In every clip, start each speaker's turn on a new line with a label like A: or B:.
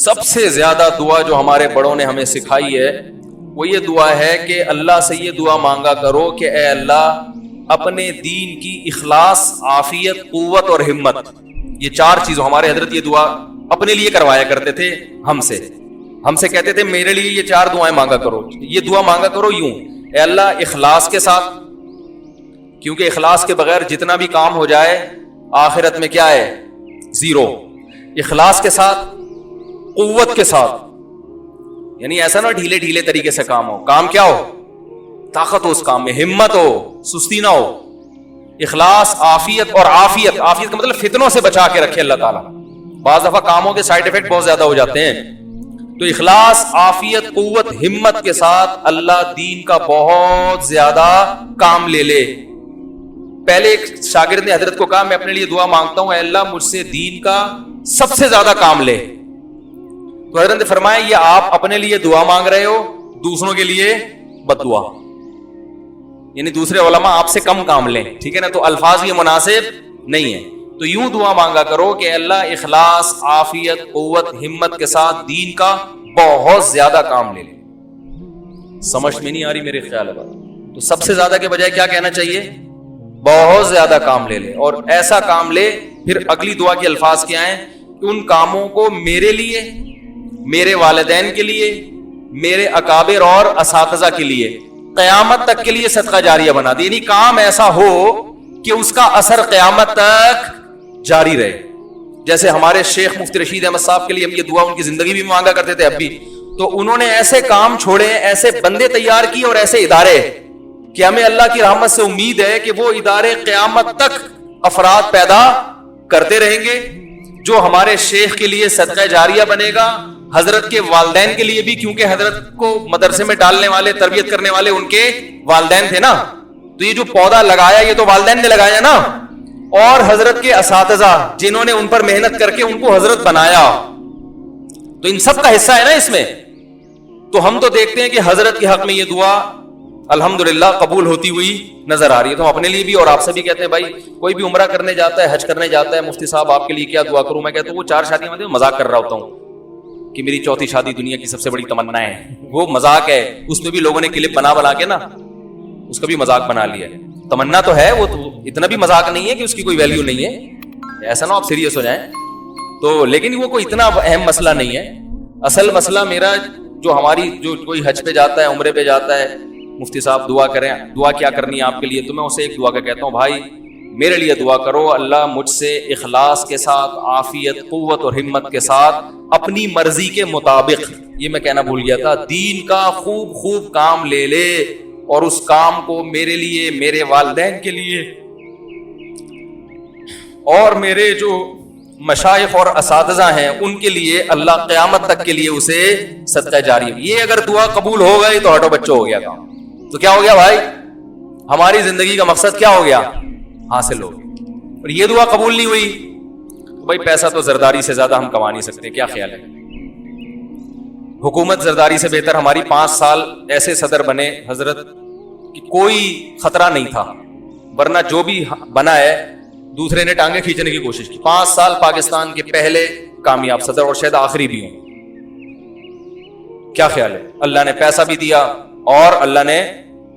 A: سب سے زیادہ دعا جو ہمارے بڑوں نے ہمیں سکھائی ہے وہ یہ دعا ہے کہ اللہ سے یہ دعا مانگا کرو کہ اے اللہ اپنے دین کی اخلاص، عافیت، قوت اور ہمت، یہ چار چیزوں، ہمارے حضرت یہ دعا اپنے لیے کروایا کرتے تھے ہم سے کہتے تھے میرے لیے یہ چار دعائیں مانگا کرو، یہ دعا مانگا کرو یوں، اے اللہ اخلاص کے ساتھ، کیونکہ اخلاص کے بغیر جتنا بھی کام ہو جائے آخرت میں کیا ہے؟ زیرو۔ اخلاص کے ساتھ، قوت کے ساتھ، یعنی ایسا نہ ڈھیلے ڈھیلے طریقے سے کام ہو، کام کیا ہو؟ طاقت ہو اس کام میں، ہمت ہو، سستی نہ ہو۔ اخلاص، عافیت اور عافیت، عافیت کا مطلب فتنوں سے بچا کے رکھے اللہ تعالیٰ، بعض دفعہ کاموں کے سائیڈ ایفیکٹ بہت زیادہ ہو جاتے ہیں، تو اخلاص، عافیت، قوت، ہمت کے ساتھ اللہ دین کا بہت زیادہ کام لے لے۔ پہلے ایک شاگرد نے حضرت کو کہا میں اپنے لیے دعا مانگتا ہوں اے اللہ مجھ سے دین کا سب سے زیادہ کام لے، تو حضرت نے فرمایا یہ آپ اپنے لیے دعا مانگ رہے ہو، دوسروں کے لیے بد دعا، یعنی دوسرے علماء آپ سے کم کام لیں، ٹھیک ہے نا، تو الفاظ یہ مناسب نہیں ہے، تو یوں دعا مانگا کرو کہ اللہ اخلاص، عافیت، قوت، ہمت کے ساتھ دین کا بہت زیادہ کام لے لے۔ سمجھ میں نہیں آ رہی میرے خیال ہے، تو سب سے زیادہ کے بجائے کیا کہنا چاہیے؟ بہت زیادہ کام لے لے، اور ایسا کام لے، پھر اگلی دعا کے الفاظ کیا ہیں کہ ان کاموں کو میرے لیے، میرے والدین کے لیے، میرے اکابر اور اساتذہ کے لیے، قیامت تک کے لیے صدقہ جاریہ بنا دے، یعنی کام ایسا ہو کہ اس کا اثر قیامت تک جاری رہے۔ جیسے ہمارے شیخ مفتی رشید احمد صاحب کے لیے ہم یہ دعا ان کی زندگی بھی مانگا کرتے تھے اب بھی، تو انہوں نے ایسے کام چھوڑے، ایسے بندے تیار کیے اور ایسے ادارے کہ ہمیں اللہ کی رحمت سے امید ہے کہ وہ ادارے قیامت تک افراد پیدا کرتے رہیں گے جو ہمارے شیخ کے لیے صدقہ جاریہ بنے گا، حضرت کے والدین کے لیے بھی، کیونکہ حضرت کو مدرسے میں ڈالنے والے، تربیت کرنے والے ان کے والدین تھے نا، تو یہ جو پودا لگایا یہ تو والدین نے لگایا نا، اور حضرت کے اساتذہ جنہوں نے ان پر محنت کر کے ان کو حضرت بنایا، تو ان سب کا حصہ ہے نا اس میں۔ تو ہم تو دیکھتے ہیں کہ حضرت کے حق میں یہ دعا الحمدللہ قبول ہوتی ہوئی نظر آ رہی ہے، تو ہم اپنے لیے بھی اور آپ سے بھی کہتے ہیں بھائی کوئی بھی عمرہ کرنے جاتا ہے، حج کرنے جاتا ہے، مفتی صاحب آپ کے لیے کیا دعا کروں؟ میں کہتا ہوں وہ 4 شادیاں میں مذاق کر رہا ہوتا ہوں کہ میری 4تھی شادی دنیا کی سب سے بڑی تمنا ہے، وہ مذاق ہے، اس میں بھی لوگوں نے کلپ بنا کے نا اس کا بھی مذاق بنا لیا ہے، تمنا تو ہے، وہ تو اتنا بھی مذاق نہیں ہے کہ اس کی کوئی ویلیو نہیں ہے، ایسا نہ آپ سیریس ہو جائیں، تو لیکن وہ کوئی اتنا اہم مسئلہ نہیں ہے۔ اصل مسئلہ میرا جو ہماری جو کوئی حج پہ جاتا ہے، عمرے پہ جاتا ہے، مفتی صاحب دعا کریں، دعا کیا کرنی ہے آپ کے لیے، تو میں اسے ایک دعا کا کہتا ہوں بھائی میرے لیے دعا کرو، اللہ مجھ سے اخلاص کے ساتھ، عافیت، قوت اور ہمت کے ساتھ اپنی مرضی کے مطابق، یہ میں کہنا بھول گیا تھا، دین کا خوب کام لے لے، اور اس کام کو میرے لیے، میرے والدین کے لیے اور میرے جو مشائخ اور اساتذہ ہیں ان کے لیے اللہ قیامت تک کے لیے اسے صدقہ جاری۔ یہ اگر دعا قبول ہو گئی تو ہٹو بچوں ہو گیا کام، تو کیا ہو گیا بھائی؟ ہماری زندگی کا مقصد کیا ہو گیا؟ حاصل ہو گیا۔ اور یہ دعا قبول نہیں ہوئی تو بھائی پیسہ تو زرداری سے زیادہ ہم کما نہیں سکتے، کیا خیال ہے؟ حکومت زرداری سے بہتر، ہماری 5 سال ایسے صدر بنے حضرت کہ کوئی خطرہ نہیں تھا، ورنہ جو بھی بنا ہے دوسرے نے ٹانگیں کھینچنے کی کوشش کی۔ 5 سال پاکستان کے پہلے کامیاب صدر اور شاید آخری بھی ہوں، کیا خیال ہے؟ اللہ نے پیسہ بھی دیا اور اللہ نے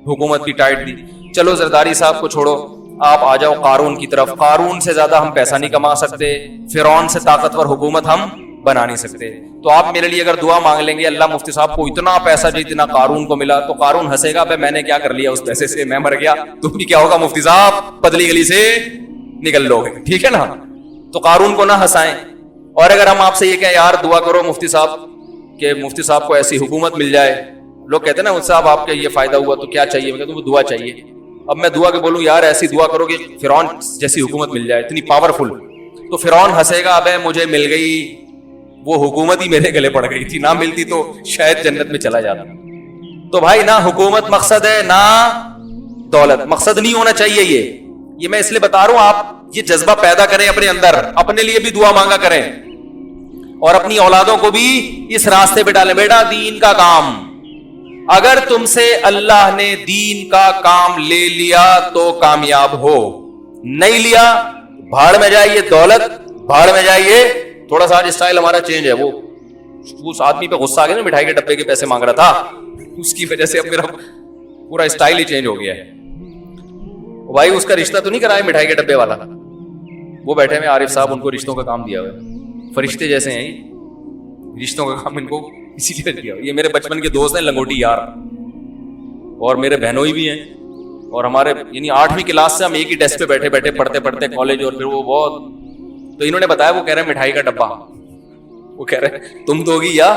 A: حکومت بھی ٹائٹ دی۔ چلو زرداری صاحب کو چھوڑو، آپ آ جاؤ قارون کی طرف، قارون سے زیادہ ہم پیسہ نہیں کما سکتے، فرعون سے طاقتور حکومت ہم بنا نہیں سکتے، تو آپ میرے لیے اگر دعا مانگ لیں گے اللہ مفتی صاحب کو اتنا پیسہ جتنا قارون کو ملا، تو قارون ہنسے گا میں نے کیا کر لیا اس پیسے سے، میں مر گیا، تم بھی کیا ہوگا مفتی صاحب پتلی گلی سے نکل لو گے، ٹھیک ہے نا؟ تو قارون کو نہ ہنسائیں۔ اور اگر ہم آپ سے یہ کہیں یار دعا کرو مفتی صاحب کہ مفتی صاحب کو ایسی حکومت مل جائے، لوگ کہتے ہیں نا صاحب آپ کا یہ فائدہ ہوا تو کیا چاہیے؟ میں کہتا ہوں وہ دعا چاہیے۔ اب میں دعا کے بولوں یار ایسی دعا کرو کہ فرعون جیسی حکومت مل جائے، اتنی پاورفل، تو فرعون ہنسے گا ابے مجھے مل گئی، وہ حکومت ہی میرے گلے پڑ گئی تھی، نہ ملتی تو شاید جنت میں چلا جاتا۔ تو بھائی نہ حکومت مقصد ہے نہ دولت، مقصد نہیں ہونا چاہیے۔ یہ میں اس لیے بتا رہا ہوں آپ یہ جذبہ پیدا کریں اپنے اندر، اپنے لیے بھی دعا مانگا کریں اور اپنی اولادوں کو بھی اس راستے پہ ڈالیں۔ بیٹا دین کا کام، اگر تم سے اللہ نے دین کا کام لے لیا تو کامیاب ہو، نہیں لیا بھاڑ میں جائیے، دولت بھاڑ میں جائیے۔ تھوڑا سا آج اسٹائل ہمارا چینج ہے، وہ اس آدمی پہ غصہ آ گیا نا, مٹھائی کے ڈبے کے پیسے مانگ رہا تھا, اس کی وجہ سے اب میرا پورا اسٹائل ہی چینج ہو گیا ہے. بھائی اس کا رشتہ تو نہیں کرایا مٹھائی کے ڈبے والا, وہ بیٹھے ہوئے عارف صاحب, ان کو رشتوں کا کام دیا ہوا ہے, فرشتے جیسے ہیں, رشتوں کا کام ان کو اسی لیے دیا. یہ میرے بچپن کے دوست ہیں, لنگوٹی یار, اور میرے بہنوئی بھی ہیں, اور ہمارے یعنی 8ویں کلاس سے ہم ایک ہی ڈیسک پہ بیٹھے بیٹھے پڑھتے پڑھتے کالج, اور پھر وہ بہت, تو انہوں نے بتایا, وہ کہہ رہے ہیں مٹھائی کا ڈبہ, وہ کہہ رہے ہیں تم دو گی یا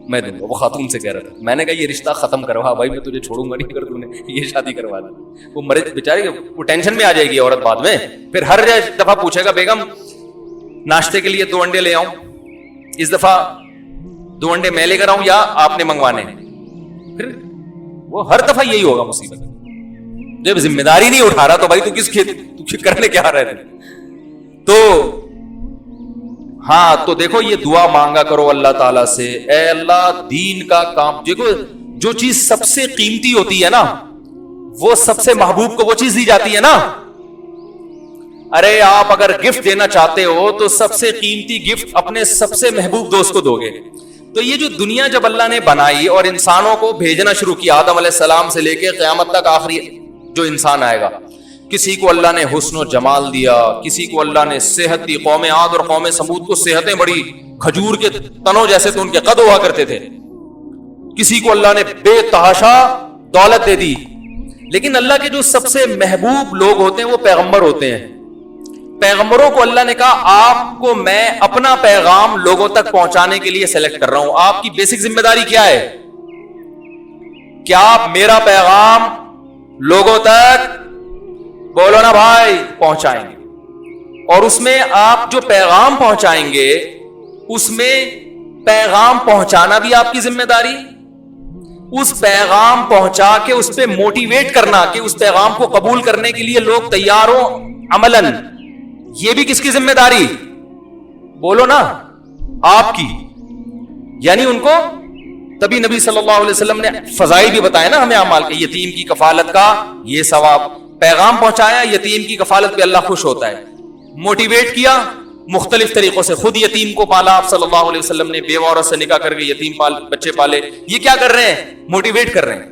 A: میں دوں گا, وہ خاتون سے کہہ رہا تھا. میں نے کہا یہ رشتہ ختم کروا بھائی, میں تجھے چھوڑوں گا نہیں اگر تم نے یہ شادی کروا دی. وہ مرے بیچارے, وہ ٹینشن میں آ جائے گی عورت بعد میں, پھر ہر دفعہ پوچھے گا بیگم ناشتے کے لیے 2 انڈے لے آؤں, اس دفعہ 2 انڈے میں لے کر آؤں یا آپ نے منگوانے, پھر وہ ہر دفعہ یہی ہوگا مصیبت. جب ذمہ داری نہیں اٹھا رہا تو بھائی تو کس کرنے کیا رہے تھے. تو ہاں, تو دیکھو یہ دعا مانگا کرو اللہ تعالیٰ سے, اے اللہ دین کا کام. دیکھو جو چیز سب سے قیمتی ہوتی ہے نا, وہ سب سے محبوب کو وہ چیز دی جاتی ہے نا. ارے آپ اگر گفٹ دینا چاہتے ہو تو سب سے قیمتی گفٹ اپنے سب سے محبوب دوست کو دو گے. تو یہ جو دنیا جب اللہ نے بنائی اور انسانوں کو بھیجنا شروع کیا, آدم علیہ السلام سے لے کے قیامت تک آخری جو انسان آئے گا, کسی کو اللہ نے حسن و جمال دیا, کسی کو اللہ نے صحت دی. قوم عاد اور قوم سمود کو صحتیں بڑی, کھجور کے تنوں جیسے تو ان کے قد ہوا کرتے تھے. کسی کو اللہ نے بے تحاشا دولت دے دی. لیکن اللہ کے جو سب سے محبوب لوگ ہوتے ہیں وہ پیغمبر ہوتے ہیں. پیغمبروں کو اللہ نے کہا آپ کو میں اپنا پیغام لوگوں تک پہنچانے کے لیے سلیکٹ کر رہا ہوں. آپ کی بیسک ذمہ داری کیا ہے؟ کیا آپ میرا پیغام لوگوں تک, بولو نا بھائی, پہنچائیں گے. اور اس میں آپ جو پیغام پہنچائیں گے, اس میں پیغام پہنچانا بھی آپ کی ذمہ داری, اس پیغام پہنچا کے اس پہ موٹیویٹ کرنا کہ اس پیغام کو قبول کرنے کے لیے لوگ تیار ہوں عملاً, یہ بھی کس کی ذمہ داری؟ بولو نا, آپ کی. یعنی ان کو تبھی نبی صلی اللہ علیہ وسلم نے فضائل بھی بتائے نا ہمیں اعمال کے. یتیم کی کفالت کا یہ ثواب, پیغام پہنچایا, یتیم کی کفالت پہ اللہ خوش ہوتا ہے. موٹیویٹ کیا مختلف طریقوں سے, خود یتیم کو پالا آپ صلی اللہ علیہ وسلم نے, بیوہ عورت سے نکاح کر کے یتیم بچے پالے. یہ کیا کر رہے ہیں؟ موٹیویٹ کر رہے ہیں,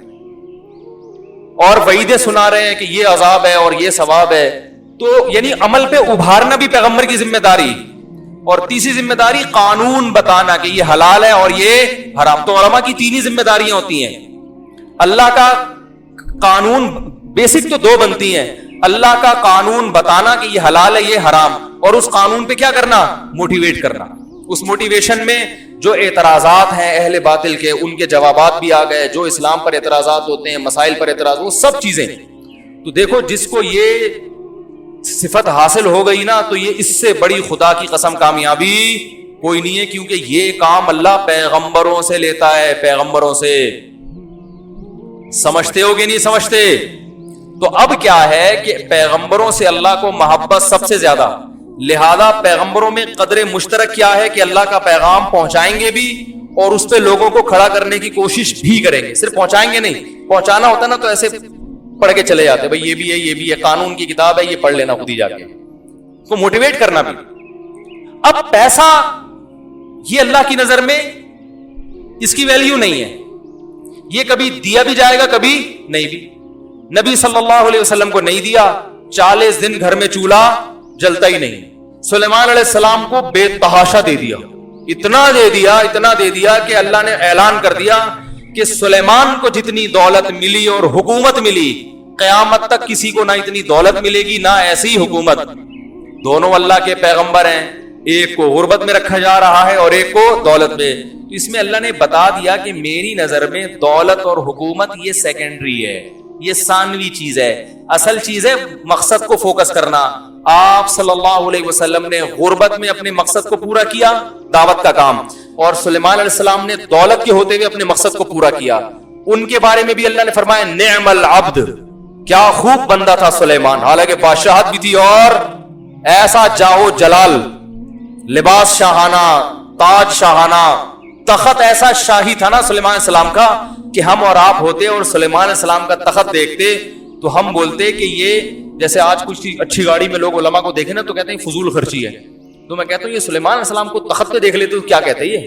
A: اور وعیدیں سنا رہے ہیں کہ یہ عذاب ہے اور یہ ثواب ہے. تو یعنی عمل پہ ابھارنا بھی پیغمبر کی ذمہ داری. اور تیسری ذمہ داری قانون بتانا کہ یہ حلال ہے اور یہ حرام. تو علماء کی 3 ہی ذمہ داریاں ہوتی ہیں. اللہ کا قانون, بیسک تو 2 بنتی ہیں, اللہ کا قانون بتانا کہ یہ حلال ہے یہ حرام, اور اس قانون پہ کیا کرنا؟ موٹیویٹ کرنا. اس موٹیویشن میں جو اعتراضات ہیں اہل باطل کے, ان کے جوابات بھی آ گئے. جو اسلام پر اعتراضات ہوتے ہیں, مسائل پر اعتراض, وہ سب چیزیں. تو دیکھو جس کو یہ صفت حاصل ہو گئی نا, تو یہ اس سے بڑی خدا کی قسم کامیابی کوئی نہیں ہے, کیونکہ یہ کام اللہ پیغمبروں سے لیتا ہے, پیغمبروں سے. سمجھتے ہو کہ نہیں سمجھتے؟ تو اب کیا ہے کہ پیغمبروں سے اللہ کو محبت سب سے زیادہ, لہذا پیغمبروں میں قدر مشترک کیا ہے کہ اللہ کا پیغام پہنچائیں گے بھی اور اس پہ لوگوں کو کھڑا کرنے کی کوشش بھی کریں گے. صرف پہنچائیں گے نہیں, پہنچانا ہوتا نا تو ایسے پڑھ کے چلے جاتے, بھائی یہ بھی ہے, یہ بھی ہے, قانون کی کتاب ہے, یہ پڑھ لینا خود ہی جا کے. کو موٹیویٹ کرنا بھی. اب پیسہ یہ اللہ کی نظر میں اس کی ویلیو نہیں ہے, یہ کبھی دیا بھی جائے گا کبھی نہیں بھی. نبی صلی اللہ علیہ وسلم کو نہیں دیا, 40 دن گھر میں چولہا جلتا ہی نہیں. سلیمان علیہ السلام کو بے تحاشا دے دیا, اتنا دے دیا کہ اللہ نے اعلان کر دیا کہ سلیمان کو جتنی دولت ملی اور حکومت ملی, قیامت تک کسی کو نہ اتنی دولت ملے گی نہ ایسی حکومت. دونوں اللہ کے پیغمبر ہیں, ایک کو غربت میں رکھا جا رہا ہے اور ایک کو دولت میں. تو اس میں اللہ نے بتا دیا کہ میری نظر میں دولت اور حکومت یہ سیکنڈری ہے, یہ ثانوی چیز ہے, اصل چیز ہے مقصد کو فوکس کرنا. آپ صلی اللہ علیہ وسلم نے غربت میں اپنے مقصد کو پورا کیا, دعوت کا کام, اور سلیمان علیہ السلام نے دولت کے ہوتے ہوئے اپنے مقصد کو پورا کیا. ان کے بارے میں بھی اللہ نے فرمایا نعم العبد, کیا خوب بندہ تھا سلیمان, حالانکہ بادشاہت بھی تھی اور ایسا جاہو جلال, لباس شاہانہ, تاج شاہانہ, تخت ایسا شاہی تھا نا سلیمان علیہ السلام کا کہ ہم اور آپ ہوتے اور سلیمان علیہ السلام کا تخت دیکھتے تو ہم بولتے کہ یہ جیسے آج کچھ اچھی گاڑی میں لوگ علماء کو دیکھیں نا تو کہتے ہیں فضول خرچی ہے. تو میں کہتا ہوں یہ سلیمان علیہ السلام کو تخت پہ دیکھ لیتے تو کیا کہتے ہیں,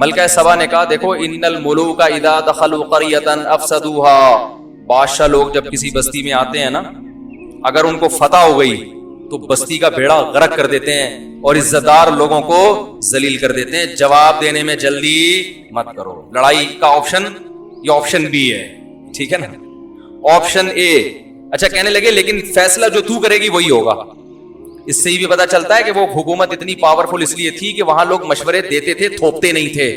A: ملکہ سبا نے کہا دیکھو ان الملوک اذا دخلوا قریۃ افسدوها، بادشاہ لوگ جب کسی بستی میں آتے ہیں نا، اگر ان کو فتح ہو گئی تو بستی کا بیڑا غرق کر دیتے ہیں اور عزت دار لوگوں کو ذلیل کر دیتے ہیں. جواب دینے میں جلدی مت کرو. لڑائی کا آپشن یہ آپشن بی ہے، ٹھیک ہے نا. آپشن اے اچھا کہنے لگے لیکن فیصلہ جو تو کرے گی وہی ہوگا. اس سے ہی بھی پتا چلتا ہے کہ وہ حکومت اتنی پاورفل اس لیے تھی کہ وہاں لوگ مشورے دیتے تھے، تھوپتے نہیں تھے.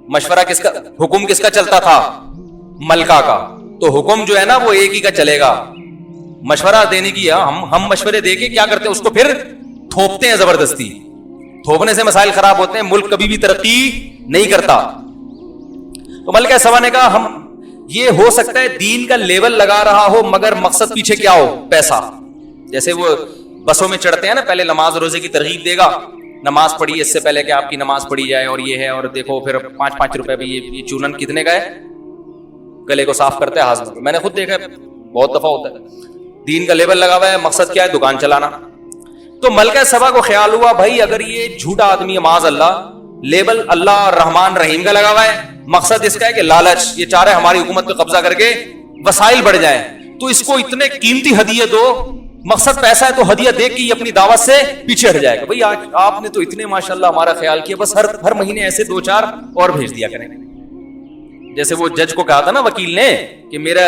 A: مشورہ کس کا، حکم کس کا چلتا تھا؟ ملکہ کا. تو حکم جو ہے نا وہ ایک ہی کا چلے گا. مشورہ دینے کی ہم مشورے دے کے کیا کرتے ہیں، اس کو پھر تھوپتے ہیں زبردستی. تھوپنے سے مسائل خراب ہوتے ہیں، ملک کبھی بھی ترقی نہیں کرتا. تو ملکہ سبا نے کہا ہم یہ ہو سکتا ہے دین کا لیول لگا رہا ہو مگر مقصد پیچھے کیا ہو، پیسہ. جیسے وہ بسوں میں چڑھتے ہیں نا، پہلے نماز روزے کی ترغیب دے گا، نماز پڑھیے اس سے پہلے کہ آپ کی نماز پڑھی جائے اور یہ ہے، اور دیکھو پھر 5 روپے بھی یہ چونن کتنے کا ہے، گلے کو صاف کرتے ہیں ہاضمہ. میں نے خود دیکھا ہے، بہت دفعہ ہوتا ہے. دین کا لیبل لگا ہوا ہے، مقصد کیا ہے، دکان چلانا. تو ملکہ سبا کو خیال ہوا بھائی اگر یہ جھوٹا آدمی ہے معاذ اللہ، لیبل اللہ رحمان رحیم کا لگا ہوا ہے، مقصد اس کا ہے کہ لالچ، یہ چاہ رہے ہماری حکومت پہ قبضہ کر کے وسائل بڑھ جائیں، تو اس کو اتنے قیمتی ہدیے دو. مقصد پیسہ ہے تو ہدیہ دے کے یہ اپنی دعوت سے پیچھے ہٹ جائے گا. بھائی آج آپ نے تو اتنے ماشاءاللہ ہمارا خیال کیا، بس ہر مہینے ایسے 2-4 اور بھیج دیا کریں. جیسے وہ جج کو کہا تھا نا وکیل نے کہ میرا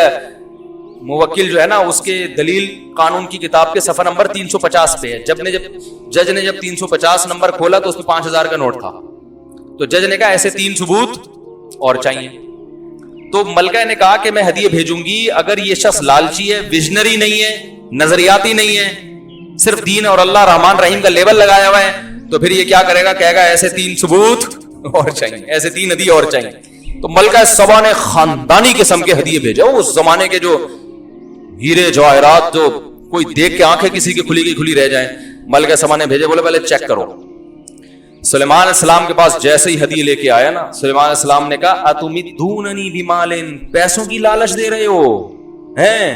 A: موکل جو ہے نا اس کے دلیل قانون کی کتاب کے صفحہ نمبر 350 پہ ہے. جج نے جب 350 نمبر کھولا تو اس میں 5000 کا نوٹ تھا. تو جج نے کہا ایسے 3 ثبوت اور چاہیے. تو ملکہ نے کہا کہ میں ہدیہ بھیجوں گی اگر یہ شخص لالچی ہے، ویژنری نہیں ہے، نظریاتی نہیں ہے، صرف دین اور اللہ رحمان رحیم کا لیبل لگایا ہوا ہے، تو پھر یہ کیا کرے گا، کہے گا ایسے 3 ثبوت اور چاہیے، ایسے 3 ہدیے اور چاہیے. تو ملکہ سبا نے خاندانی قسم کے ہدیے بھیجے. اس زمانے کے جو ہیرے جواہرات جو کوئی دیکھ کے آنکھیں کسی کی کھلی رہ جائیں، ملکہ سبا نے بھیجے. بولے پہلے چیک کرو. سلیمان علیہ السلام کے پاس جیسے ہی ہدیے لے کے آیا نا، سلیمان علیہ السلام نے کہا اتمدوننی بمال، پیسوں کی لالچ دے رہے ہو ہیں.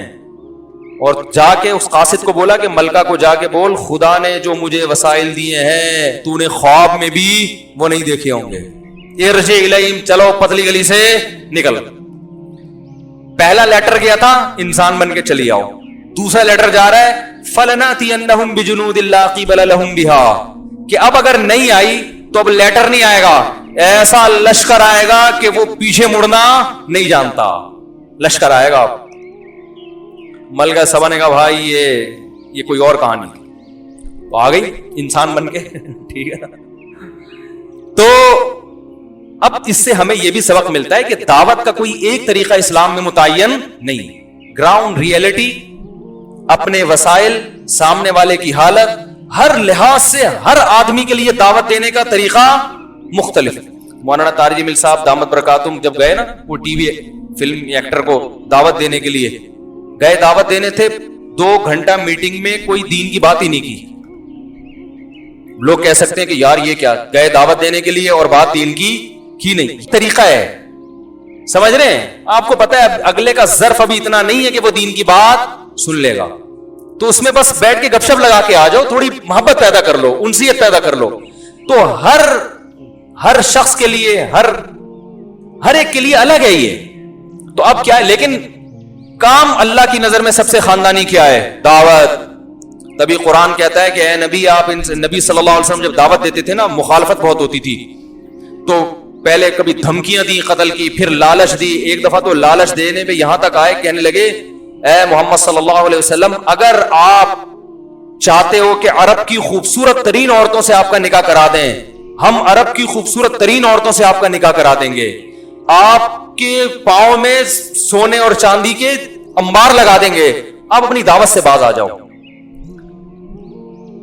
A: اور جا کے اس قاصد کو بولا کہ ملکہ کو جا کے بول خدا نے جو مجھے وسائل دیے ہیں تو نے خواب میں بھی وہ نہیں دیکھے ہوں گے. ارجع الیہم، چلو پتلی گلی سے نکل. پہلا لیٹر گیا تھا انسان بن کے چلی آؤ. دوسرا لیٹر جا رہا ہے فلناتینہم بجنود لا قبل لہم بہا، کہ اب اگر نہیں آئی تو اب لیٹر نہیں آئے گا، ایسا لشکر آئے گا کہ وہ پیچھے مڑنا نہیں جانتا. لشکر آئے گا. ملکہ سبا نے کہا بھائی یہ کوئی اور کہانی. تو آ گئی انسان بن کے ٹھیک ہے. تو اب اس سے ہمیں یہ بھی سبق ملتا ہے کہ دعوت کا کوئی ایک طریقہ اسلام میں متعین نہیں. گراؤنڈ ریئلٹی، اپنے وسائل، سامنے والے کی حالت، ہر لحاظ سے ہر آدمی کے لیے دعوت دینے کا طریقہ مختلف ہے. مولانا طارق جمیل صاحب دامت برکاتہم جب گئے نا، وہ ٹی وی فلم ایکٹر کو دعوت دینے کے لیے گئے، دعوت دینے تھے، 2 گھنٹہ میٹنگ میں کوئی دین کی بات ہی نہیں کی. لوگ کہہ سکتے ہیں کہ یار یہ کیا، گئے دعوت دینے کے لیے اور بات دین کی نہیں. طریقہ ہے، سمجھ رہے ہیں؟ آپ کو پتا ہے اگلے کا ظرف ابھی اتنا نہیں ہے کہ وہ دین کی بات سن لے گا، تو اس میں بس بیٹھ کے گپ شپ لگا کے آ جاؤ، تھوڑی محبت پیدا کر لو، انسیت پیدا کر لو. تو ہر شخص کے لیے، ہر ایک کے لیے الگ ہے یہ. تو اب کیا ہے، لیکن کام اللہ کی نظر میں سب سے خاندانی کیا ہے؟ دعوت. تبھی قرآن کہتا ہے کہ اے نبی، آپ نبی صلی اللہ علیہ وسلم جب دعوت دیتے تھے نا، مخالفت بہت ہوتی تھی. تو پہلے کبھی دھمکیاں دی قتل کی، پھر لالچ دی. ایک دفعہ تو لالچ دینے پہ یہاں تک آئے کہنے لگے اے محمد صلی اللہ علیہ وسلم، اگر آپ چاہتے ہو کہ عرب کی خوبصورت ترین عورتوں سے آپ کا نکاح کرا دیں، ہم عرب کی خوبصورت ترین عورتوں سے آپ کا نکاح کرا دیں گے، آپ کے پاؤں میں سونے اور چاندی کے انبار لگا دیں گے، آپ اپنی دعوت سے باز آ جاؤ.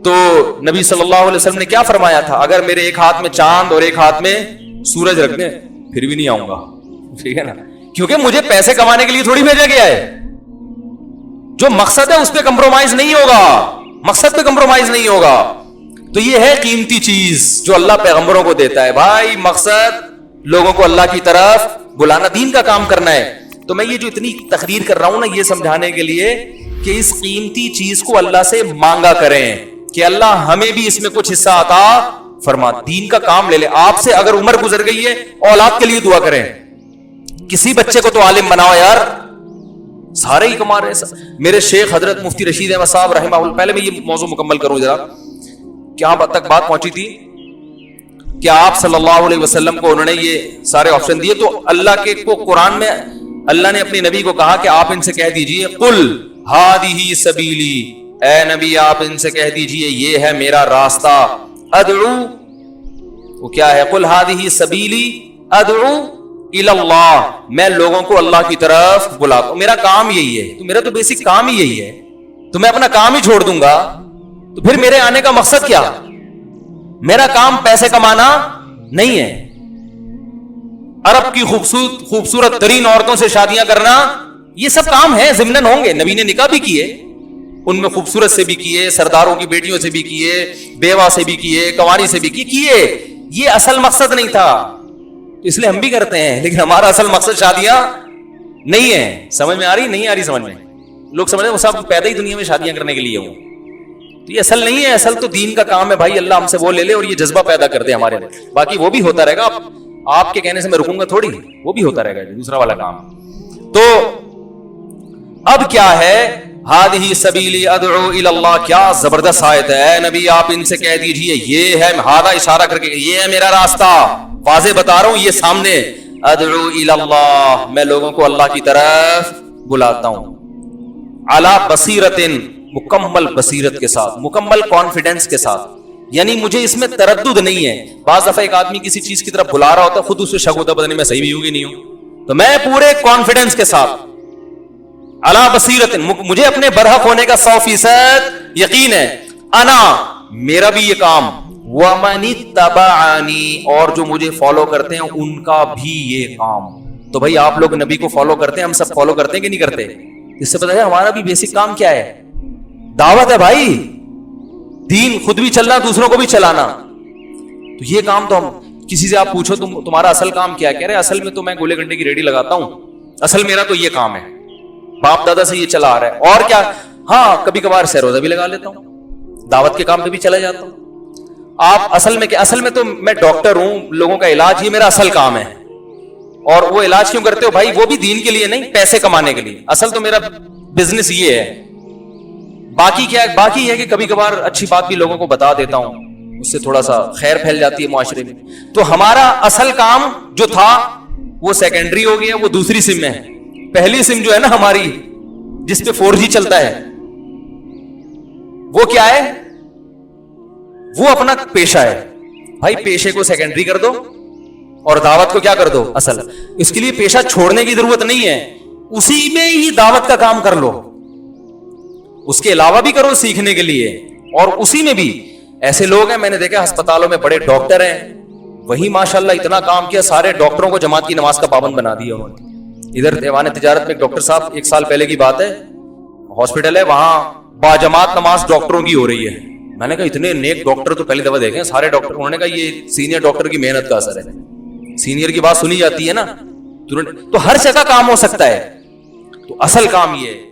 A: تو نبی صلی اللہ علیہ وسلم نے کیا فرمایا تھا؟ اگر میرے ایک ہاتھ میں چاند اور ایک ہاتھ میں سورج رکھ دیں پھر بھی نہیں آؤں گا. ٹھیک ہے نا؟ کیونکہ مجھے پیسے کمانے کے لیے تھوڑی بھیجا گیا ہے. جو مقصد ہے اس پہ کمپرومائز نہیں ہوگا، مقصد پہ کمپرومائز نہیں ہوگا. تو یہ ہے قیمتی چیز جو اللہ پیغمبروں کو دیتا ہے. بھائی مقصد لوگوں کو اللہ کی طرف بلانا، دین کا کام کرنا ہے. تو میں یہ جو اتنی تقریر کر رہا ہوں نا، یہ سمجھانے کے لیے کہ اس قیمتی چیز کو اللہ سے مانگا کریں کہ اللہ ہمیں بھی اس میں کچھ حصہ عطا فرما, دین کا کام لے لے. آپ سے اگر عمر گزر گئی ہے, اولاد کے لیے دعا کریں. کسی بچے کو تو عالم بناؤ یار, سارے ہی کما رہے ہیں. میرے شیخ حضرت مفتی رشید احمد صاحب رحمہ اللہ, پہلے میں یہ موضوع مکمل کروں ذرا, کیا تک بات پہنچی تھی کہ آپ صلی اللہ علیہ وسلم کو انہوں نے یہ سارے آپشن دیے, تو اللہ کے کو قرآن میں اللہ نے اپنے نبی کو کہا کہ آپ ان سے کہہ دیجئے قل ہذہ سبیلی, اے نبی آپ ان سے کہہ دیجئے یہ ہے میرا راستہ, ادعو, وہ کیا ہے, قل ہذہ سبیلی ادعو الی اللہ, میں لوگوں کو اللہ کی طرف بلاتا ہوں, میرا کام یہی ہے, تو میرا تو بیسک کام ہی یہی ہے, تو میں اپنا کام ہی چھوڑ دوں گا, تو پھر میرے آنے کا مقصد کیا؟ میرا کام پیسے کمانا نہیں ہے, عرب کی خوبصورت ترین عورتوں سے شادیاں کرنا, یہ سب کام ہے, ضمناً ہوں گے, نبی نے نکاح بھی کیے, ان میں خوبصورت سے بھی کیے, سرداروں کی بیٹیوں سے بھی کیے, بیوہ سے بھی کیے, کنواری سے بھی کیے, یہ اصل مقصد نہیں تھا, اس لیے ہم بھی کرتے ہیں, لیکن ہمارا اصل مقصد شادیاں نہیں ہے. سمجھ میں آ رہی؟ نہیں آ رہی سمجھ میں؟ لوگ سمجھتے ہیں وہ سب پیدا ہی دنیا میں شادیاں کرنے کے لیے ہوں, تو یہ اصل نہیں ہے, اصل تو دین کا کام ہے بھائی, اللہ ہم سے وہ لے لے اور یہ جذبہ پیدا کر دے ہمارے میں, باقی وہ بھی ہوتا رہے گا, آپ کے کہنے سے میں رکوں گا تھوڑی, وہ بھی ہوتا رہے گا دوسرا والا کام. تو اب کیا ہے, ہذہ سبیلی ادعو الی اللہ, کیا زبردست آیت ہے, اے نبی آپ ان سے کہہ دیجئے یہ ہے, ہذا اشارہ کر کے یہ ہے میرا راستہ, واضح بتا رہا ہوں, یہ سامنے, ادعو الی اللہ, میں لوگوں کو اللہ کی طرف بلاتا ہوں, علی بصیرۃ, مکمل بصیرت کے ساتھ, مکمل کانفیڈنس کے ساتھ, یعنی مجھے اس میں تردد نہیں ہے. بعض دفعہ ایک آدمی کسی چیز کی طرف بلا رہا ہوتا ہے, خود اسے شک ہوتا ہے پتہ نہیں میں صحیح بھی ہوں کہ نہیں ہوں, تو میں پورے کانفیڈنس کے ساتھ, علی بصیرت, مجھے اپنے برحق ہونے کا 100% یقین ہے, انا, میرا بھی یہ کام, ومن اتبعنی, اور جو مجھے فالو کرتے ہیں ان کا بھی یہ کام. تو بھائی آپ لوگ نبی کو فالو کرتے ہیں, ہم سب فالو کرتے ہیں کہ نہیں کرتے؟ اس سے پتہ ہے ہمارا بھی بیسک کام کیا ہے, دعوت ہے بھائی, دین خود بھی چلنا دوسروں کو بھی چلانا. تو یہ کام تو ہم, کسی سے آپ پوچھو تمہارا اصل کام کیا ہے, کہہ رہے اصل میں تو میں گولے گنڈے کی ریڈی لگاتا ہوں, اصل میرا تو یہ کام ہے, باپ دادا سے یہ چلا آ رہا ہے, اور کیا, ہاں کبھی کبھار سیروزہ بھی لگا لیتا ہوں, دعوت کے کام پہ بھی چلا جاتا ہوں. آپ اصل میں کیا, اصل میں تو میں ڈاکٹر ہوں, لوگوں کا علاج یہ میرا اصل کام ہے. اور وہ علاج کیوں کرتے ہو بھائی؟ وہ بھی دین کے لیے نہیں, پیسے کمانے کے لیے. اصل تو میرا بزنس یہ ہے. باقی کیا ہے؟ باقی ہے کہ کبھی کبھار اچھی بات بھی لوگوں کو بتا دیتا ہوں, اس سے تھوڑا سا خیر پھیل جاتی ہے معاشرے میں. تو ہمارا اصل کام جو تھا وہ سیکنڈری ہو گیا, وہ دوسری سم میں ہے. پہلی سم جو ہے نا ہماری, جس پہ 4G چلتا ہے, وہ کیا ہے؟ وہ اپنا پیشہ ہے بھائی. پیشے کو سیکنڈری کر دو اور دعوت کو کیا کر دو اصل. اس کے لیے پیشہ چھوڑنے کی ضرورت نہیں ہے, اسی میں ہی دعوت کا کام کر لو, اس کے علاوہ بھی کرو سیکھنے کے لیے. اور اسی میں بھی ایسے لوگ ہیں, میں نے دیکھا ہسپتالوں میں بڑے ڈاکٹر ہیں, وہی ماشاءاللہ اتنا کام کیا, سارے ڈاکٹروں کو جماعت کی نماز کا پابند بنا دیا انہوں نے. ادھر دیوان تجارت میں ایک ڈاکٹر صاحب, 1 سال پہلے کی بات ہے, ہاسپٹل ہے وہاں باجماعت نماز ڈاکٹروں کی ہو رہی ہے. میں نے کہا اتنے نیک ڈاکٹر تو پہلی دفعہ دیکھے, سارے ڈاکٹر. انہوں نے کہا یہ سینئر ڈاکٹر کی محنت کا اثر ہے, سینئر کی بات سنی جاتی ہے نا, تو ہر جگہ کام ہو سکتا ہے. تو اصل کام یہ ہے.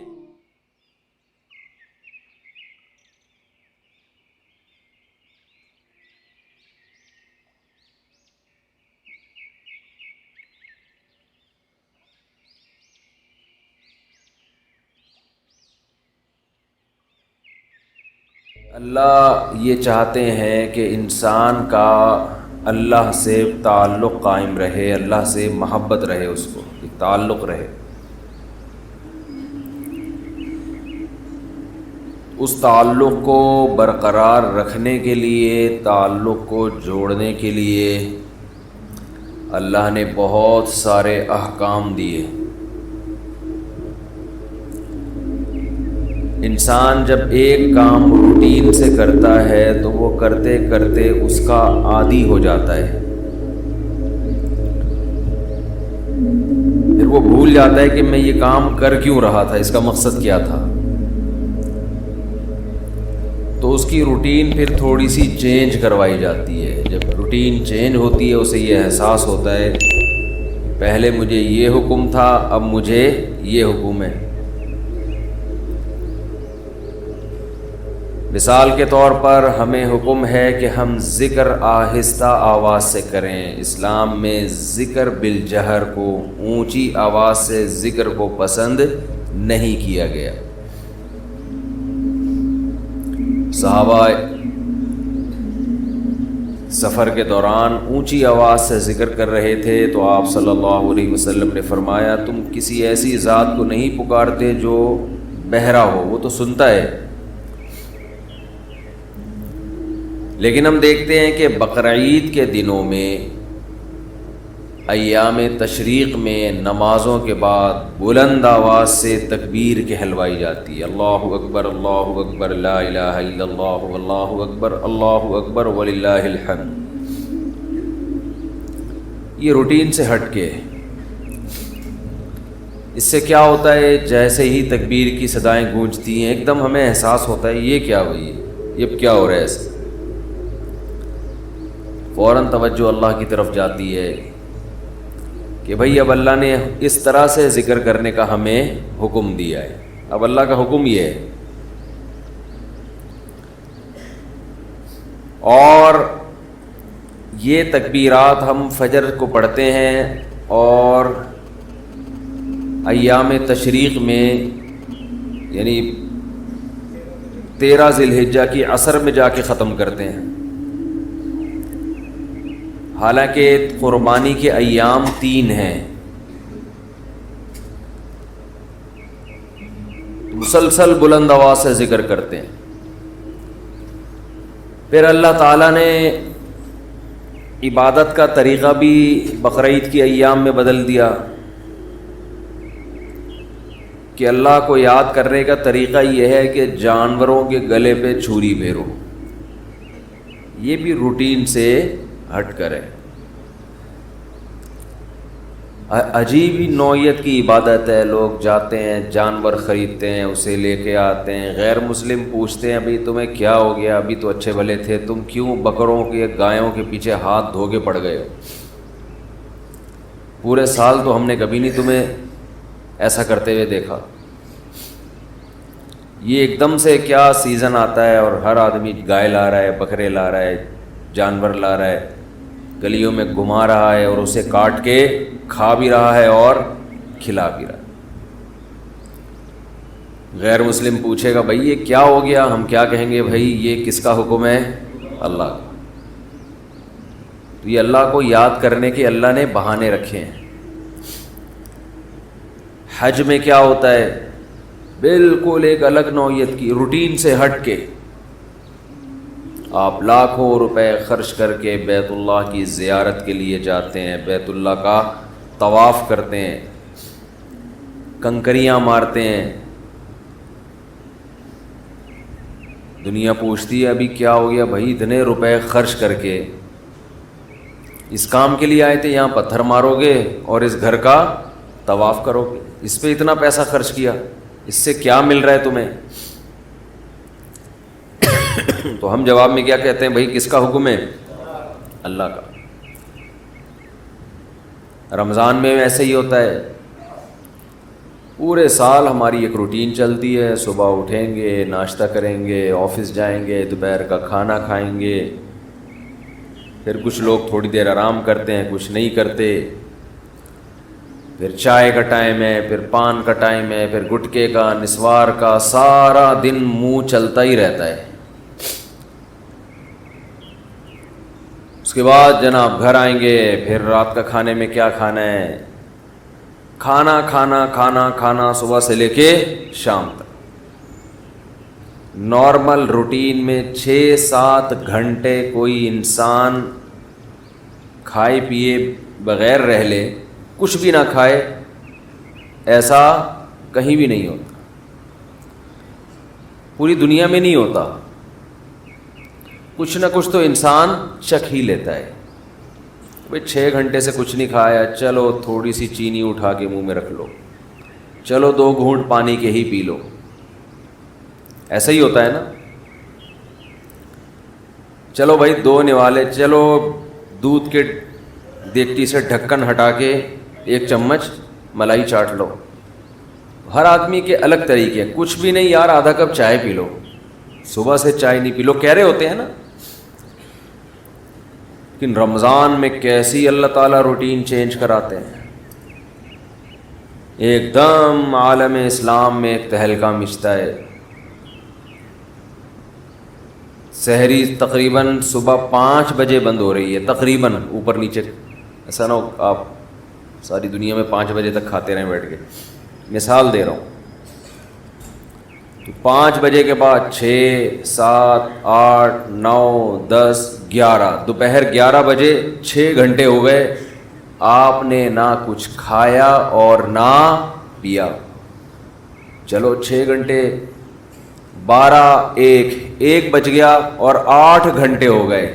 A: اللہ یہ چاہتے ہیں کہ انسان کا اللہ سے تعلق قائم رہے, اللہ سے محبت رہے, اس کو ایک تعلق رہے. اس تعلق کو برقرار رکھنے کے لیے, تعلق کو جوڑنے کے لیے اللہ نے بہت سارے احکام دیے. انسان جب ایک کام روٹین سے کرتا ہے تو وہ کرتے کرتے اس کا عادی ہو جاتا ہے, پھر وہ بھول جاتا ہے کہ میں یہ کام کر کیوں رہا تھا, اس کا مقصد کیا تھا. تو اس کی روٹین پھر تھوڑی سی چینج کروائی جاتی ہے. جب روٹین چینج ہوتی ہے اسے یہ احساس ہوتا ہے پہلے مجھے یہ حکم تھا, اب مجھے یہ حکم ہے. مثال کے طور پر ہمیں حکم ہے کہ ہم ذکر آہستہ آواز سے کریں۔ اسلام میں ذکر بالجہر کو، اونچی آواز سے ذکر کو پسند نہیں کیا گیا۔ صحابہ سفر کے دوران اونچی آواز سے ذکر کر رہے تھے تو آپ صلی اللہ علیہ وسلم نے فرمایا تم کسی ایسی ذات کو نہیں پکارتے جو بہرا ہو، وہ تو سنتا ہے۔ لیکن ہم دیکھتے ہیں کہ بقرعید کے دنوں میں، ایام تشریق میں، نمازوں کے بعد بلند آواز سے تکبیر کہلوائی جاتی ہے، اللہ اکبر اللہ اکبر لا الہ الا اللہ اللہ اکبر وللہ الحمد۔ یہ روٹین سے ہٹ کے، اس سے کیا ہوتا ہے، جیسے ہی تکبیر کی صدائیں گونجتی ہیں ایک دم ہمیں احساس ہوتا ہے یہ کیا ہوئی ہے، یہ کیا ہو رہا ہے، ایسے فوراً توجہ اللہ کی طرف جاتی ہے کہ بھئی اب اللہ نے اس طرح سے ذکر کرنے کا ہمیں حکم دیا ہے۔ اب اللہ کا حکم یہ ہے، اور یہ تکبیرات ہم فجر کو پڑھتے ہیں اور ایام تشریق میں، یعنی 13 ذی الحجہ کی عصر میں جا کے ختم کرتے ہیں۔ حالانکہ قربانی کے ایام 3 ہیں، مسلسل بلند آواز سے ذکر کرتے ہیں۔ پھر اللہ تعالیٰ نے عبادت کا طریقہ بھی بقرعید کے ایام میں بدل دیا کہ اللہ کو یاد کرنے کا طریقہ یہ ہے کہ جانوروں کے گلے پہ چھری پھیرو، یہ بھی روٹین سے ہٹ کر ہے۔ عجیب ہی نوعیت کی عبادت ہے، لوگ جاتے ہیں جانور خریدتے ہیں، اسے لے کے آتے ہیں، غیر مسلم پوچھتے ہیں ابھی تمہیں کیا ہو گیا، ابھی تو اچھے بھلے تھے، تم کیوں بکروں کے گایوں کے پیچھے ہاتھ دھو کے پڑ گئے ہو، پورے سال تو ہم نے کبھی نہیں تمہیں ایسا کرتے ہوئے دیکھا۔ یہ ایک دم سے کیا سیزن آتا ہے اور ہر آدمی گائے لا رہا ہے، بکرے لا رہا ہے، جانور لا رہا ہے، گلیوں میں گھما رہا ہے اور اسے کاٹ کے کھا بھی رہا ہے اور کھلا بھی رہا ہے۔ غیر مسلم پوچھے گا بھائی یہ کیا ہو گیا، ہم کیا کہیں گے، بھائی یہ کس کا حکم ہے، اللہ کا۔ تو یہ اللہ کو یاد کرنے کے اللہ نے بہانے رکھے ہیں۔ حج میں کیا ہوتا ہے، بالکل ایک الگ نوعیت کی، روٹین سے ہٹ کے آپ لاکھوں روپے خرچ کر کے بیت اللہ کی زیارت کے لیے جاتے ہیں، بیت اللہ کا طواف کرتے ہیں، کنکریاں مارتے ہیں۔ دنیا پوچھتی ہے ابھی کیا ہو گیا بھائی، اتنے روپے خرچ کر کے اس کام کے لیے آئے تھے، یہاں پتھر مارو گے اور اس گھر کا طواف کرو گے، اس پہ اتنا پیسہ خرچ کیا، اس سے کیا مل رہا ہے تمہیں؟ تو ہم جواب میں کیا کہتے ہیں، بھائی کس کا حکم ہے، اللہ کا۔ رمضان میں ایسے ہی ہوتا ہے، پورے سال ہماری ایک روٹین چلتی ہے، صبح اٹھیں گے، ناشتہ کریں گے، آفس جائیں گے، دوپہر کا کھانا کھائیں گے، پھر کچھ لوگ تھوڑی دیر آرام کرتے ہیں، کچھ نہیں کرتے، پھر چائے کا ٹائم ہے، پھر پان کا ٹائم ہے، پھر گٹکے کا، نسوار کا، سارا دن منہ چلتا ہی رہتا ہے۔ اس کے بعد جناب گھر آئیں گے، پھر رات کا کھانے میں کیا کھانا ہے، کھانا کھانا کھانا کھانا صبح سے لے کے شام تک۔ نارمل روٹین میں 6-7 گھنٹے کوئی انسان کھائے پیے بغیر رہ لے، کچھ بھی نہ کھائے، ایسا کہیں بھی نہیں ہوتا، پوری دنیا میں نہیں ہوتا۔ کچھ نہ کچھ تو انسان چکھ ہی لیتا ہے، بھئی 6 گھنٹے سے کچھ نہیں کھایا، چلو تھوڑی سی چینی اٹھا کے منہ میں رکھ لو، چلو 2 گھونٹ پانی کے ہی پی لو، ایسا ہی ہوتا ہے نا۔ چلو بھائی 2 نوالے، چلو دودھ کے دیگچی سے ڈھکن ہٹا کے 1 چمچ ملائی چاٹ لو۔ ہر آدمی کے الگ طریقے، کچھ بھی نہیں یار آدھا کپ چائے پی لو، صبح سے چائے نہیں پی. لوگ کہہ رہے ہوتے ہیں نا, لیکن رمضان میں کیسی اللہ تعالیٰ روٹین چینج کراتے ہیں. ایک دم عالم اسلام میں ایک تہلکہ مچتا ہے. سحری تقریباً صبح 5 بجے بند ہو رہی ہے, تقریباً, اوپر نیچے. ایسا نہ ہو آپ ساری دنیا میں 5 بجے تک کھاتے رہیں بیٹھ کے, مثال دے رہا ہوں. تو 5 بجے کے بعد 6, 7, 8, 9, 10, 11, دوپہر 11 بجے 6 گھنٹے ہو گئے, آپ نے نہ کچھ کھایا اور نہ پیا. چلو 6 گھنٹے, 12, 1 بج گیا اور 8 گھنٹے ہو گئے.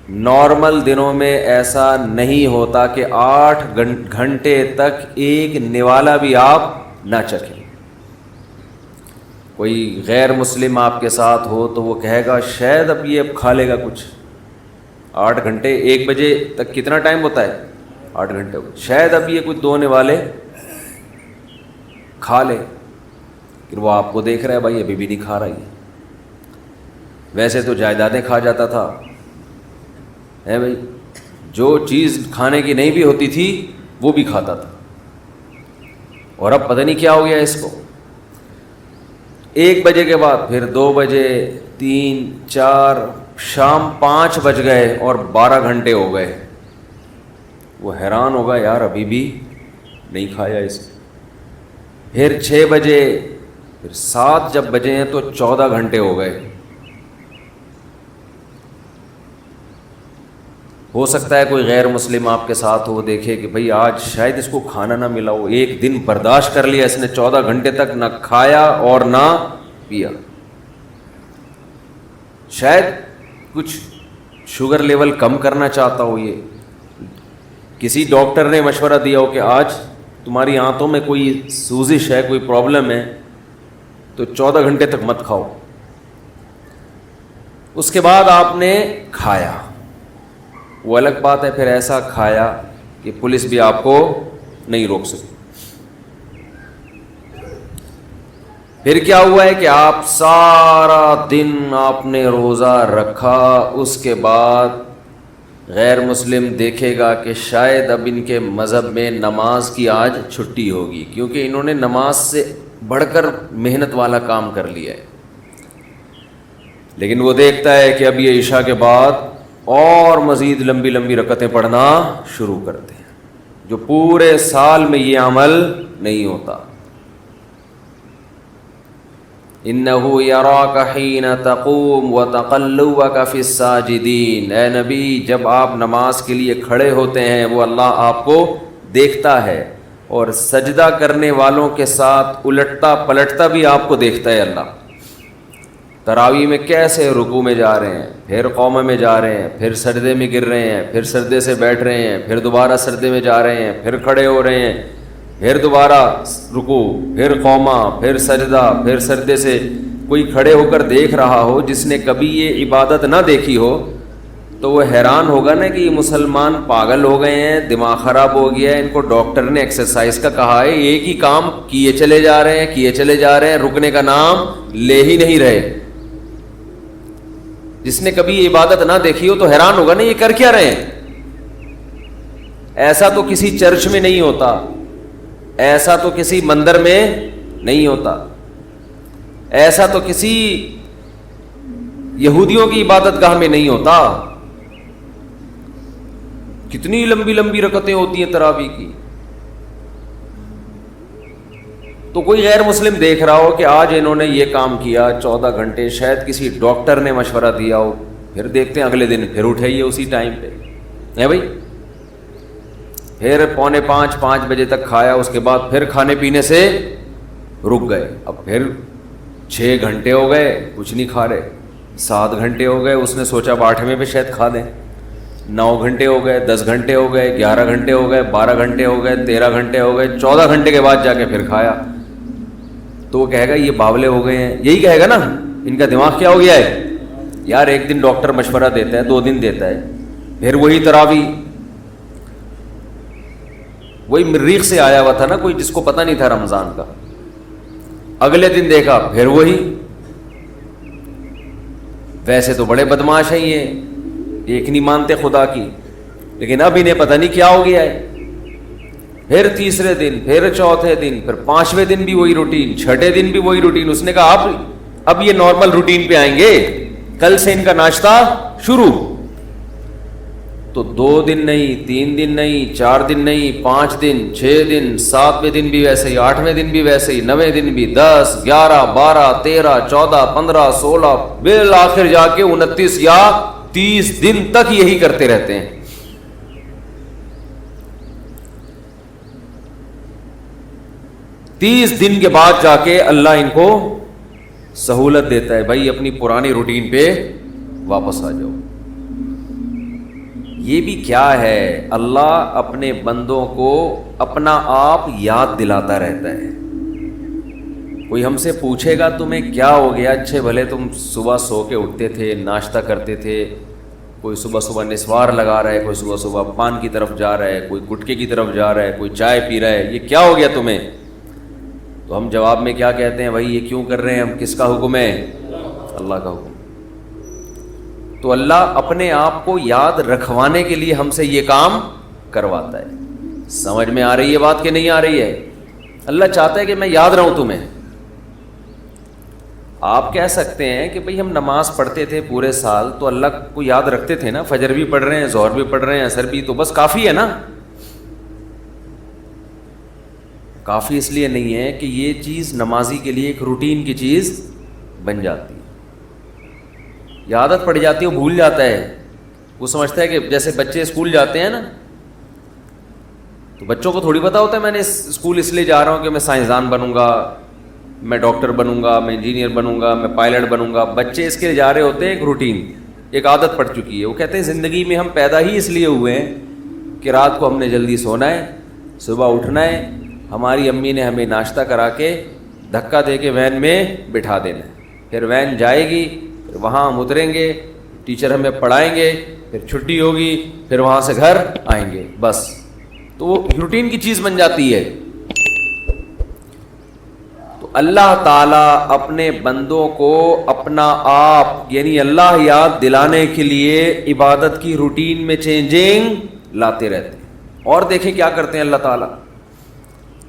A: نارمل دنوں میں ایسا نہیں ہوتا کہ 8 گھنٹے تک ایک نوالا بھی آپ نہ چکھیں. کوئی غیر مسلم آپ کے ساتھ ہو تو وہ کہے گا شاید اب کھا لے گا کچھ. 8 گھنٹے, 1 بجے تک کتنا ٹائم ہوتا ہے؟ 8 گھنٹے. شاید اب کچھ 2 نوالے کھا لے. پھر وہ آپ کو دیکھ رہا ہے, بھائی ابھی بھی نہیں کھا رہا ہے. ویسے تو جائیدادیں کھا جاتا تھا ہے بھائی, جو چیز کھانے کی نہیں بھی ہوتی تھی وہ بھی کھاتا تھا. اور اب پتہ نہیں کیا ہو گیا اس کو. 1 بجے کے بعد پھر 2 بجے, 3, 4, شام 5 بج گئے اور 12 گھنٹے ہو گئے. وہ حیران ہوگا یار ابھی بھی نہیں کھایا اس نے. پھر 6 بجے, پھر 7 جب بجے ہیں تو 14 گھنٹے ہو گئے. ہو سکتا ہے کوئی غیر مسلم آپ کے ساتھ ہو, دیکھے کہ بھئی آج شاید اس کو کھانا نہ ملا ہو. 1 دن برداشت کر لیا اس نے, 14 گھنٹے تک نہ کھایا اور نہ پیا. شاید کچھ شوگر لیول کم کرنا چاہتا ہو. یہ کسی ڈاکٹر نے مشورہ دیا ہو کہ آج تمہاری آنتوں میں کوئی سوزش ہے, کوئی پرابلم ہے, تو 14 گھنٹے تک مت کھاؤ. اس کے بعد آپ نے کھایا, وہ الگ بات ہے. پھر ایسا کھایا کہ پولیس بھی آپ کو نہیں روک سکی. پھر کیا ہوا ہے کہ آپ سارا دن آپ نے روزہ رکھا. اس کے بعد غیر مسلم دیکھے گا کہ شاید اب ان کے مذہب میں نماز کی آج چھٹی ہوگی, کیونکہ انہوں نے نماز سے بڑھ کر محنت والا کام کر لیا ہے. لیکن وہ دیکھتا ہے کہ اب یہ عشاء کے بعد اور مزید لمبی لمبی رکعتیں پڑھنا شروع کرتے ہیں, جو پورے سال میں یہ عمل نہیں ہوتا. اِنَّهُ يَرَاكَ حِينَ تَقُومُ وَتَقَلُّبَكَ فِي السَّاجِدِينَ. اے نبی, جب آپ نماز کے لیے کھڑے ہوتے ہیں وہ اللہ آپ کو دیکھتا ہے, اور سجدہ کرنے والوں کے ساتھ الٹتا پلٹتا بھی آپ کو دیکھتا ہے اللہ. تراویح میں کیسے رکوع میں جا رہے ہیں, پھر قومہ میں جا رہے ہیں, پھر سجدے میں گر رہے ہیں, پھر سجدے سے بیٹھ رہے ہیں, پھر دوبارہ سجدے میں جا رہے ہیں, پھر کھڑے ہو رہے ہیں, پھر دوبارہ رکوع, پھر قومہ, پھر سجدہ, پھر سجدے سے. کوئی کھڑے ہو کر دیکھ رہا ہو جس نے کبھی یہ عبادت نہ دیکھی ہو تو وہ حیران ہوگا نا کہ یہ مسلمان پاگل ہو گئے ہیں, دماغ خراب ہو گیا ہے, ان کو ڈاکٹر نے ایکسرسائز کا کہا ہے, ایک ہی کام کیے چلے جا رہے ہیں, کیے چلے جا رہے ہیں, رکنے کا نام لے ہی نہیں رہے. جس نے کبھی عبادت نہ دیکھی ہو تو حیران ہوگا نا یہ کر کیا رہے ہیں. ایسا تو کسی چرچ میں نہیں ہوتا, ایسا تو کسی مندر میں نہیں ہوتا, ایسا تو کسی یہودیوں کی عبادت گاہ میں نہیں ہوتا. کتنی لمبی لمبی رکعتیں ہوتی ہیں تراویح کی. تو کوئی غیر مسلم دیکھ رہا ہو کہ آج انہوں نے یہ کام کیا 14 گھنٹے, شاید کسی ڈاکٹر نے مشورہ دیا ہو, پھر دیکھتے ہیں اگلے دن پھر اٹھائیے اسی ٹائم پہ ہے بھائی. پھر 4:45, 5 بجے تک کھایا, اس کے بعد پھر کھانے پینے سے رک گئے. اب پھر 6 گھنٹے ہو گئے کچھ نہیں کھا رہے, 7 گھنٹے ہو گئے, اس نے سوچا اب 8ویں پہ شاید کھا دیں. 9 گھنٹے ہو گئے, 10 گھنٹے ہو گئے, 11 گھنٹے ہو گئے, 12 گھنٹے ہو گئے, 13 گھنٹے ہو گئے, 14 گھنٹے کے بعد جا کے پھر کھایا. تو وہ کہے گا یہ باولے ہو گئے ہیں, یہی کہے گا نا, ان کا دماغ کیا ہو گیا ہے یار. ایک دن ڈاکٹر مشورہ دیتا ہے, 2 دن دیتا ہے, پھر وہی تراویح. وہی مریخ سے آیا ہوا تھا نا کوئی, جس کو پتہ نہیں تھا رمضان کا, اگلے دن دیکھا پھر وہی. ویسے تو بڑے بدماش ہیں یہ، ایک نہیں مانتے خدا کی، لیکن اب انہیں پتہ نہیں کیا ہو گیا ہے، پھر تیسرے دن، پھر چوتھے دن، پھر پانچویں دن بھی وہی روٹین، چھٹے دن بھی وہی روٹین۔ اس نے کہا اب یہ نارمل روٹین پہ آئیں گے، کل سے ان کا ناشتہ شروع۔ تو 2 دن نہیں، 3 دن نہیں، 4 دن نہیں، 5 دن، 6 دن، 7ویں دن بھی ویسے ہی، 8ویں دن بھی ویسے ہی، 9ویں دن بھی 10، 11، 12، 13، 14، 15، 16، بالآخر جا کے 29 یا 30 دن تک یہی کرتے رہتے ہیں۔ تیس دن کے بعد جا کے اللہ ان کو سہولت دیتا ہے، بھائی اپنی پرانی روٹین پہ واپس آ جاؤ۔ یہ بھی کیا ہے، اللہ اپنے بندوں کو اپنا آپ یاد دلاتا رہتا ہے۔ کوئی ہم سے پوچھے گا تمہیں کیا ہو گیا، اچھے بھلے تم صبح سو کے اٹھتے تھے، ناشتہ کرتے تھے، کوئی صبح صبح نسوار لگا رہا ہے، کوئی صبح صبح پان کی طرف جا رہا ہے، کوئی گٹکے کی طرف جا رہا ہے، کوئی چائے پی رہا ہے، یہ کیا ہو گیا تمہیں؟ تو ہم جواب میں کیا کہتے ہیں، بھائی یہ کیوں کر رہے ہیں ہم، کس کا حکم ہے؟ اللہ کا حکم۔ تو اللہ اپنے آپ کو یاد رکھوانے کے لیے ہم سے یہ کام کرواتا ہے۔ سمجھ میں آ رہی ہے بات کہ نہیں آ رہی ہے؟ اللہ چاہتا ہے کہ میں یاد رہوں تمہیں۔ آپ کہہ سکتے ہیں کہ بھئی ہم نماز پڑھتے تھے پورے سال تو اللہ کو یاد رکھتے تھے نا، فجر بھی پڑھ رہے ہیں، ظہر بھی پڑھ رہے ہیں، عصر بھی، تو بس کافی ہے نا۔ کافی اس لیے نہیں ہے کہ یہ چیز نمازی کے لیے ایک روٹین کی چیز بن جاتی ہے، یہ عادت پڑ جاتی ہے، وہ بھول جاتا ہے۔ وہ سمجھتا ہے کہ جیسے بچے اسکول جاتے ہیں نا، تو بچوں کو تھوڑی پتہ ہوتا ہے میں نے اسکول اس لیے جا رہا ہوں کہ میں سائنسدان بنوں گا، میں ڈاکٹر بنوں گا، میں انجینئر بنوں گا، میں پائلٹ بنوں گا۔ بچے اس کے لیے جا رہے ہوتے ہیں، ایک روٹین، ایک عادت پڑ چکی ہے۔ وہ کہتے ہیں زندگی میں ہم پیدا ہی اس لیے ہوئے ہیں کہ رات کو ہم نے جلدی سونا ہے، صبح اٹھنا ہے، ہماری امی نے ہمیں ناشتہ کرا کے دھکا دے کے وین میں بٹھا دینا ہے، پھر وین جائے گی، پھر وہاں ہم اتریں گے، ٹیچر ہمیں پڑھائیں گے، پھر چھٹی ہوگی، پھر وہاں سے گھر آئیں گے، بس۔ تو وہ روٹین کی چیز بن جاتی ہے۔ تو اللہ تعالیٰ اپنے بندوں کو اپنا آپ یعنی اللہ یاد دلانے کے لیے عبادت کی روٹین میں چینجنگ لاتے رہتے ہیں۔ اور دیکھیں کیا کرتے ہیں اللہ تعالیٰ،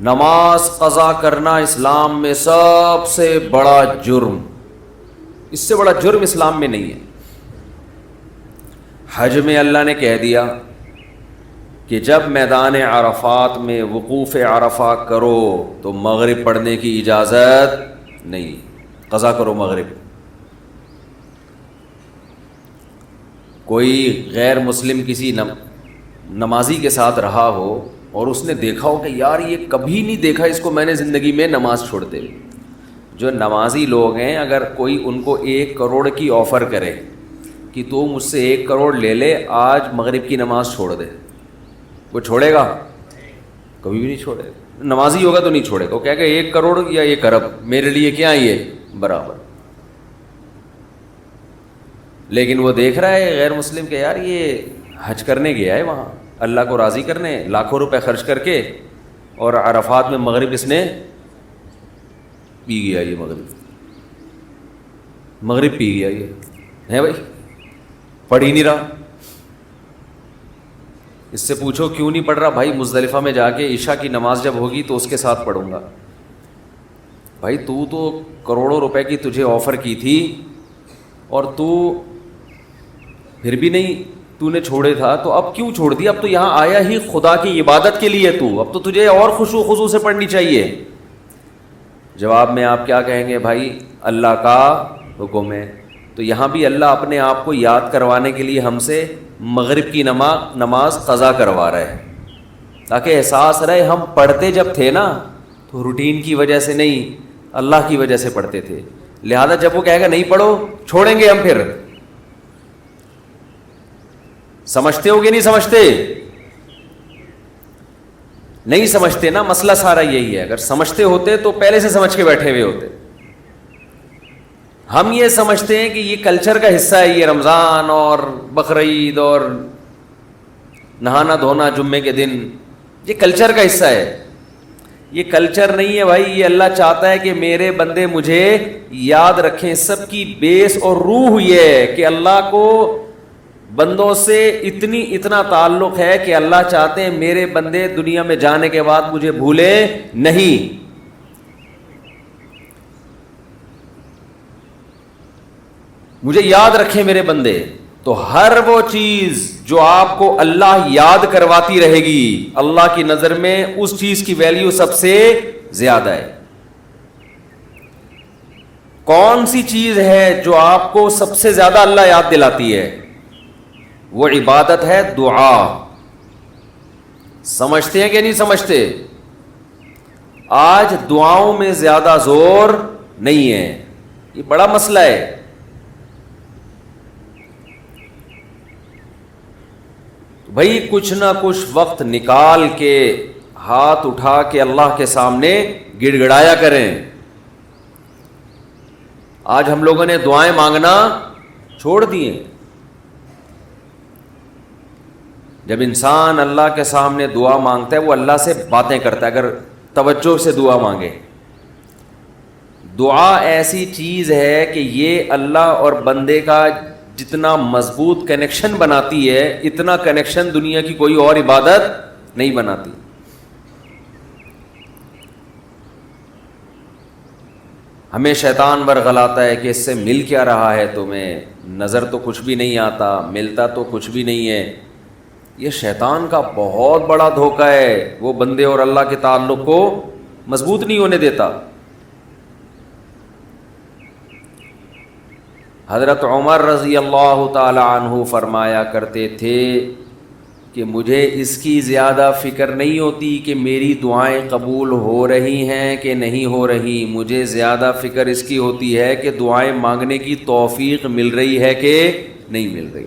A: نماز قضا کرنا اسلام میں سب سے بڑا جرم، اس سے بڑا جرم اسلام میں نہیں ہے۔ حج میں اللہ نے کہہ دیا کہ جب میدان عرفات میں وقوف عرفہ کرو تو مغرب پڑھنے کی اجازت نہیں، قضا کرو مغرب۔ کوئی غیر مسلم کسی نمازی کے ساتھ رہا ہو اور اس نے دیکھا ہو کہ یار یہ کبھی نہیں دیکھا اس کو میں نے زندگی میں نماز چھوڑتے ہوئے۔ جو نمازی لوگ ہیں اگر کوئی ان کو 1 کروڑ کی آفر کرے کہ تو مجھ سے 1 کروڑ لے لے، آج مغرب کی نماز چھوڑ دے، وہ چھوڑے گا؟ کبھی بھی نہیں چھوڑے گا۔ نمازی ہوگا تو نہیں چھوڑے گا، وہ کہے گا 1 کروڑ یا 1 ارب میرے لیے کیا یہ برابر۔ لیکن وہ دیکھ رہا ہے غیر مسلم کہ یار یہ حج کرنے گیا ہے وہاں اللہ کو راضی کرنے، لاکھوں روپے خرچ کر کے، اور عرفات میں مغرب اس نے پی گیا، یہ مغرب پی گیا، یہ ہے بھائی پڑھ ہی نہیں رہا۔ اس سے پوچھو کیوں نہیں پڑھ رہا؟ بھائی مزدلفہ میں جا کے عشاء کی نماز جب ہوگی تو اس کے ساتھ پڑھوں گا۔ بھائی تو کروڑوں روپے کی تجھے آفر کی تھی اور تو پھر بھی نہیں، تو نے چھوڑے تھا، تو اب کیوں چھوڑ دیا؟ اب تو یہاں آیا ہی خدا کی عبادت کے لیے، تو اب تو تجھے اور خشوع و خضوع سے پڑھنی چاہیے۔ جواب میں آپ کیا کہیں گے؟ بھائی اللہ کا حکم ہے۔ تو یہاں بھی اللہ اپنے آپ کو یاد کروانے کے لیے ہم سے مغرب کی نماز قضا کروا رہا ہے، تاکہ احساس رہے ہم پڑھتے جب تھے نا تو روٹین کی وجہ سے نہیں، اللہ کی وجہ سے پڑھتے تھے۔ لہذا جب وہ کہے گا نہیں پڑھو، چھوڑیں گے ہم۔ پھر سمجھتے ہو گے نہیں سمجھتے؟ نہیں سمجھتے نا، مسئلہ سارا یہی ہے۔ اگر سمجھتے ہوتے تو پہلے سے سمجھ کے بیٹھے ہوئے ہوتے۔ ہم یہ سمجھتے ہیں کہ یہ کلچر کا حصہ ہے، یہ رمضان اور بقرعید اور نہانا دھونا جمعے کے دن، یہ کلچر کا حصہ ہے۔ یہ کلچر نہیں ہے بھائی. یہ اللہ چاہتا ہے کہ میرے بندے مجھے یاد رکھیں. سب کی بیس اور روح یہ ہے کہ اللہ کو بندوں سے اتنا تعلق ہے کہ اللہ چاہتے ہیں میرے بندے دنیا میں جانے کے بعد مجھے بھولے نہیں. مجھے یاد رکھیں میرے بندے. تو ہر وہ چیز جو آپ کو اللہ یاد کرواتی رہے گی, اللہ کی نظر میں اس چیز کی ویلیو سب سے زیادہ ہے. کون سی چیز ہے جو آپ کو سب سے زیادہ اللہ یاد دلاتی ہے؟ وہ عبادت ہے, دعا. سمجھتے ہیں کہ نہیں سمجھتے؟ آج دعاؤں میں زیادہ زور نہیں ہے. یہ بڑا مسئلہ ہے. بھائی کچھ نہ کچھ وقت نکال کے ہاتھ اٹھا کے اللہ کے سامنے گڑ گڑایا کریں. آج ہم لوگوں نے دعائیں مانگنا چھوڑ دیے. جب انسان اللہ کے سامنے دعا مانگتا ہے وہ اللہ سے باتیں کرتا ہے, اگر توجہ سے دعا مانگے. دعا ایسی چیز ہے کہ یہ اللہ اور بندے کا جتنا مضبوط کنیکشن بناتی ہے, اتنا کنیکشن دنیا کی کوئی اور عبادت نہیں بناتی. ہمیں شیطان ورغلاتا ہے کہ اس سے مل کیا رہا ہے تمہیں, نظر تو کچھ بھی نہیں آتا, ملتا تو کچھ بھی نہیں ہے. یہ شیطان کا بہت بڑا دھوکہ ہے, وہ بندے اور اللہ کے تعلق کو مضبوط نہیں ہونے دیتا. حضرت عمر رضی اللہ تعالی عنہ فرمایا کرتے تھے کہ مجھے اس کی زیادہ فکر نہیں ہوتی کہ میری دعائیں قبول ہو رہی ہیں کہ نہیں ہو رہی, مجھے زیادہ فکر اس کی ہوتی ہے کہ دعائیں مانگنے کی توفیق مل رہی ہے کہ نہیں مل رہی.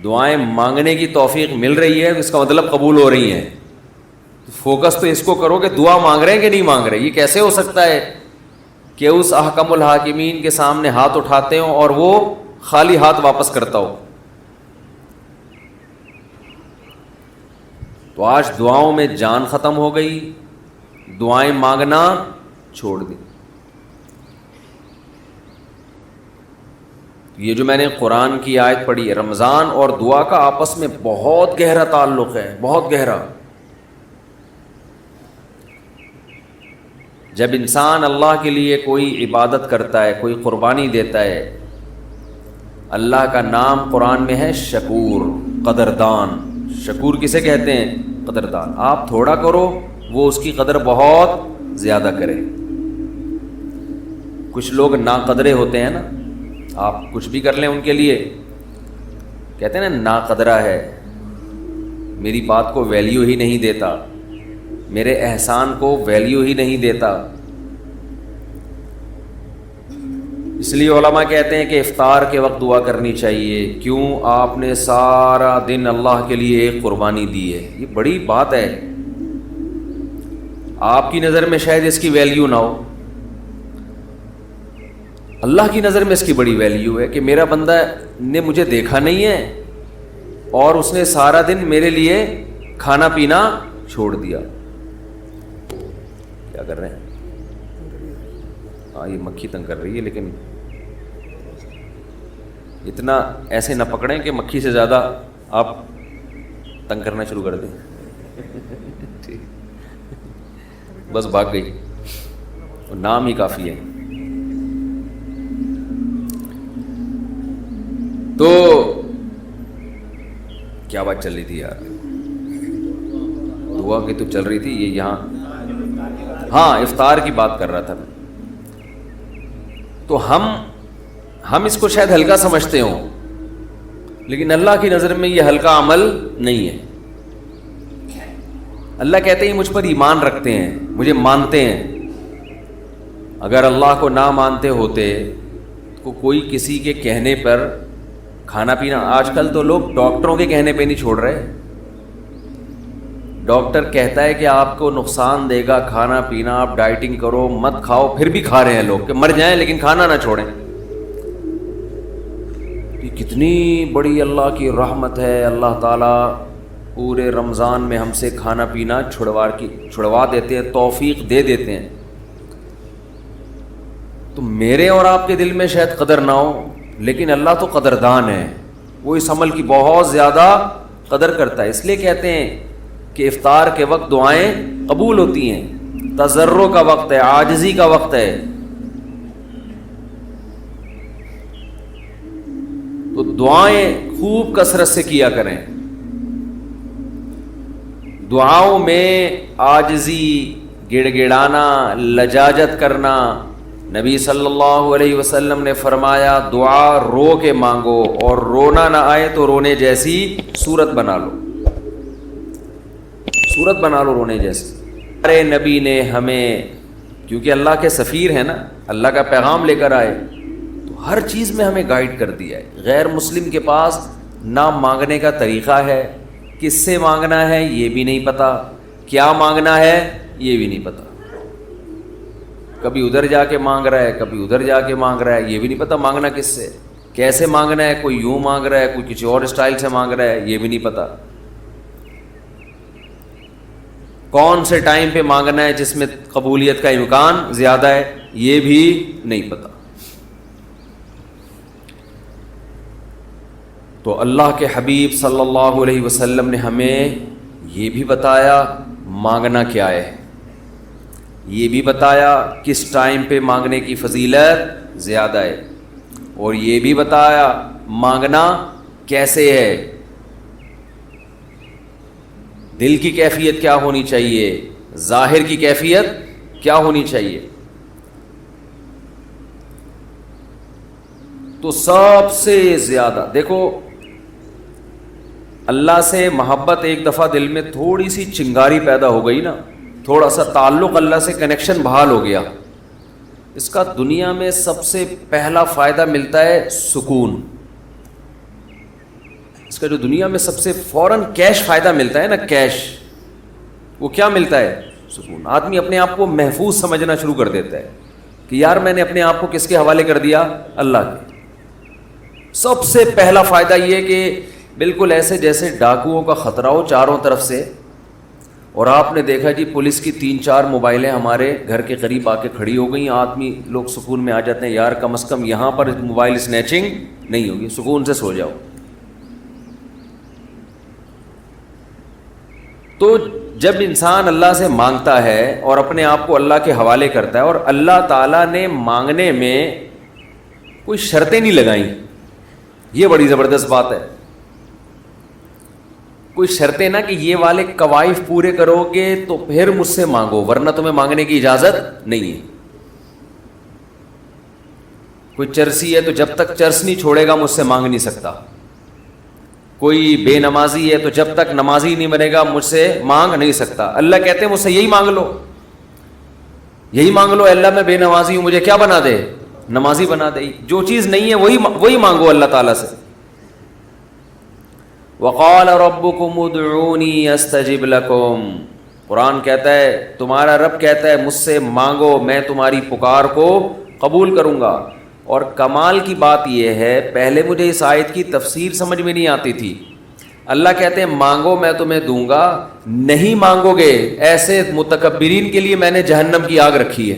A: دعائیں مانگنے کی توفیق مل رہی ہے اس کا مطلب قبول ہو رہی ہیں. فوکس تو اس کو کرو کہ دعا مانگ رہے ہیں کہ نہیں مانگ رہے. یہ کیسے ہو سکتا ہے کہ اس احکم الحاکمین کے سامنے ہاتھ اٹھاتے ہوں اور وہ خالی ہاتھ واپس کرتا ہو. تو آج دعاؤں میں جان ختم ہو گئی, دعائیں مانگنا چھوڑ دی. یہ جو میں نے قرآن کی آیت پڑھی ہے, رمضان اور دعا کا آپس میں بہت گہرا تعلق ہے, بہت گہرا. جب انسان اللہ کے لیے کوئی عبادت کرتا ہے, کوئی قربانی دیتا ہے, اللہ کا نام قرآن میں ہے شکور, قدردان. شکور کسے کہتے ہیں؟ قدردان. آپ تھوڑا کرو وہ اس کی قدر بہت زیادہ کرے. کچھ لوگ ناقدرے ہوتے ہیں نا, آپ کچھ بھی کر لیں ان کے لیے کہتے ہیں نا ناقدرہ ہے, میری بات کو ویلیو ہی نہیں دیتا, میرے احسان کو ویلیو ہی نہیں دیتا. اس لیے علماء کہتے ہیں کہ افطار کے وقت دعا کرنی چاہیے. کیوں؟ آپ نے سارا دن اللہ کے لیے ایک قربانی دی ہے. یہ بڑی بات ہے. آپ کی نظر میں شاید اس کی ویلیو نہ ہو, اللہ کی نظر میں اس کی بڑی ویلیو ہے کہ میرا بندہ نے مجھے دیکھا نہیں ہے اور اس نے سارا دن میرے لیے کھانا پینا چھوڑ دیا. کیا کر رہے ہیں؟ ہاں یہ مکھی تنگ کر رہی ہے, لیکن اتنا ایسے نہ پکڑیں کہ مکھی سے زیادہ آپ تنگ کرنا شروع کر دیں. بس بھاگ گئی, نام ہی کافی ہے. تو کیا بات چل رہی تھی یار؟ دعا کی تو چل رہی تھی. یہ یہاں ہاں افطار کی بات کر رہا تھا میں. تو ہم اس کو شاید ہلکا سمجھتے ہوں, لیکن اللہ کی نظر میں یہ ہلکا عمل نہیں ہے. اللہ کہتے ہیں مجھ پر ایمان رکھتے ہیں, مجھے مانتے ہیں. اگر اللہ کو نہ مانتے ہوتے تو کوئی کسی کے کہنے پر کھانا پینا, آج کل تو لوگ ڈاکٹروں کے کہنے پہ نہیں چھوڑ رہے. ڈاکٹر کہتا ہے کہ آپ کو نقصان دے گا کھانا پینا, آپ ڈائٹنگ کرو, مت کھاؤ, پھر بھی کھا رہے ہیں لوگ کہ مر جائیں لیکن کھانا نہ چھوڑیں. یہ کتنی بڑی اللہ کی رحمت ہے. اللہ تعالیٰ پورے رمضان میں ہم سے کھانا پینا چھڑوا دیتے ہیں، توفیق دے دیتے ہیں، تو میرے اور آپ کے دل میں شاید قدر نہ ہو، لیکن اللہ تو قدردان ہے، وہ اس عمل کی بہت زیادہ قدر کرتا ہے. اس لیے کہتے ہیں کہ افطار کے وقت دعائیں قبول ہوتی ہیں، تضرع کا وقت ہے، عاجزی کا وقت ہے، تو دعائیں خوب کثرت سے کیا کریں. دعاؤں میں عاجزی، گڑ گڑانا، لجاجت کرنا. نبی صلی اللہ علیہ وسلم نے فرمایا دعا رو کے مانگو، اور رونا نہ آئے تو رونے جیسی صورت بنا لو، صورت بنا لو رونے جیسی. ارے نبی نے ہمیں، کیونکہ اللہ کے سفیر ہیں نا، اللہ کا پیغام لے کر آئے، تو ہر چیز میں ہمیں گائیڈ کر دیا ہے. غیر مسلم کے پاس نہ مانگنے کا طریقہ ہے، کس سے مانگنا ہے یہ بھی نہیں پتہ، کیا مانگنا ہے یہ بھی نہیں پتہ، کبھی ادھر جا کے مانگ رہا ہے، کبھی ادھر جا کے مانگ رہا ہے، یہ بھی نہیں پتہ مانگنا کس سے، کیسے مانگنا ہے، کوئی یوں مانگ رہا ہے، کوئی کسی اور اسٹائل سے مانگ رہا ہے، یہ بھی نہیں پتہ، کون سے ٹائم پہ مانگنا ہے جس میں قبولیت کا امکان زیادہ ہے یہ بھی نہیں پتہ. تو اللہ کے حبیب صلی اللہ علیہ وسلم نے ہمیں یہ بھی بتایا مانگنا کیا ہے، یہ بھی بتایا کس ٹائم پہ مانگنے کی فضیلت زیادہ ہے، اور یہ بھی بتایا مانگنا کیسے ہے، دل کی کیفیت کیا ہونی چاہیے، ظاہر کی کیفیت کیا ہونی چاہیے. تو سب سے زیادہ دیکھو، اللہ سے محبت ایک دفعہ دل میں تھوڑی سی چنگاری پیدا ہو گئی نا، تھوڑا سا تعلق اللہ سے کنیکشن بحال ہو گیا، اس کا دنیا میں سب سے پہلا فائدہ ملتا ہے سکون. اس کا جو دنیا میں سب سے فوراً کیش فائدہ ملتا ہے نا، کیش، وہ کیا ملتا ہے؟ سکون. آدمی اپنے آپ کو محفوظ سمجھنا شروع کر دیتا ہے کہ یار میں نے اپنے آپ کو کس کے حوالے کر دیا؟ اللہ کے. سب سے پہلا فائدہ یہ کہ بالکل ایسے جیسے ڈاکوؤں کا خطرہ ہو چاروں طرف سے، اور آپ نے دیکھا جی پولیس کی 3-4 موبائلیں ہمارے گھر کے قریب آ کے کھڑی ہو گئیں، آدمی لوگ سکون میں آ جاتے ہیں، یار کم از کم یہاں پر موبائل اسنیچنگ نہیں ہوگی، سکون سے سو جاؤ. تو جب انسان اللہ سے مانگتا ہے اور اپنے آپ کو اللہ کے حوالے کرتا ہے، اور اللہ تعالیٰ نے مانگنے میں کوئی شرطیں نہیں لگائیں، یہ بڑی زبردست بات ہے. کوئی شرطیں نہ کہ یہ والے قوائف پورے کرو گے تو پھر مجھ سے مانگو ورنہ تمہیں مانگنے کی اجازت نہیں ہے. کوئی چرسی ہے تو جب تک چرس نہیں چھوڑے گا مجھ سے مانگ نہیں سکتا. کوئی بے نمازی ہے تو جب تک نمازی نہیں بنے گا مجھ سے مانگ نہیں سکتا. اللہ کہتے ہیں مجھ سے یہی مانگ لو، یہی مانگ لو، اللہ میں بے نمازی ہوں مجھے کیا بنا دے؟ نمازی بنا دے. جو چیز نہیں ہے وہی مانگو اللہ تعالیٰ سے. وقال ربکم ادعونی استجب لکم، قرآن کہتا ہے، تمہارا رب کہتا ہے مجھ سے مانگو میں تمہاری پکار کو قبول کروں گا. اور کمال کی بات یہ ہے، پہلے مجھے اس آیت کی تفسیر سمجھ میں نہیں آتی تھی. اللہ کہتے ہیں مانگو میں تمہیں دوں گا، نہیں مانگو گے ایسے متکبرین کے لیے میں نے جہنم کی آگ رکھی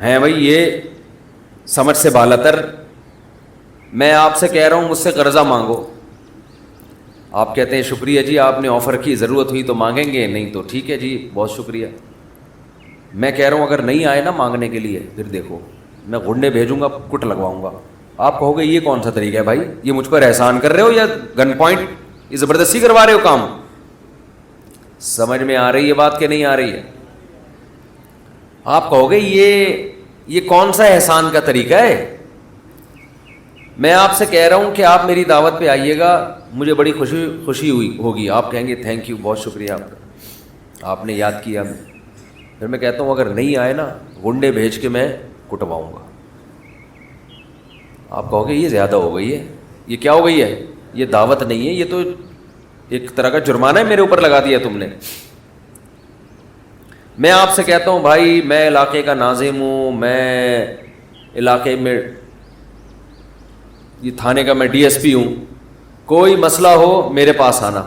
A: ہے بھائی. یہ سمجھ سے بالاتر. میں آپ سے کہہ رہا ہوں مجھ سے قرضہ مانگو، آپ کہتے ہیں شکریہ جی آپ نے آفر کی، ضرورت ہوئی تو مانگیں گے، نہیں تو ٹھیک ہے جی بہت شکریہ. میں کہہ رہا ہوں اگر نہیں آئے نا مانگنے کے لیے پھر دیکھو میں گھنڈے بھیجوں گا، کٹ لگواؤں گا. آپ کہو گے یہ کون سا طریقہ ہے بھائی، یہ مجھ پر احسان کر رہے ہو یا گن پوائنٹ یہ زبردستی کروا رہے ہو کام؟ سمجھ میں آ رہی ہے بات کہ نہیں آ رہی ہے؟ آپ کہو گے یہ کون سا احسان کا طریقہ ہے. میں آپ سے کہہ رہا ہوں کہ آپ میری دعوت پہ آئیے گا، مجھے بڑی خوشی ہوگی. آپ کہیں گے تھینک یو، بہت شکریہ آپ کا، آپ نے یاد کیا. پھر میں کہتا ہوں اگر نہیں آئے نا گنڈے بھیج کے میں کٹواؤں گا. آپ کہو گے یہ زیادہ ہو گئی ہے، یہ کیا ہو گئی ہے، یہ دعوت نہیں ہے، یہ تو ایک طرح کا جرمانہ ہے میرے اوپر لگا دیا تم نے. میں آپ سے کہتا ہوں بھائی میں علاقے کا ناظم ہوں، میں علاقے میں یہ تھانے کا میں ڈی ایس پی ہوں، کوئی مسئلہ ہو میرے پاس آنا.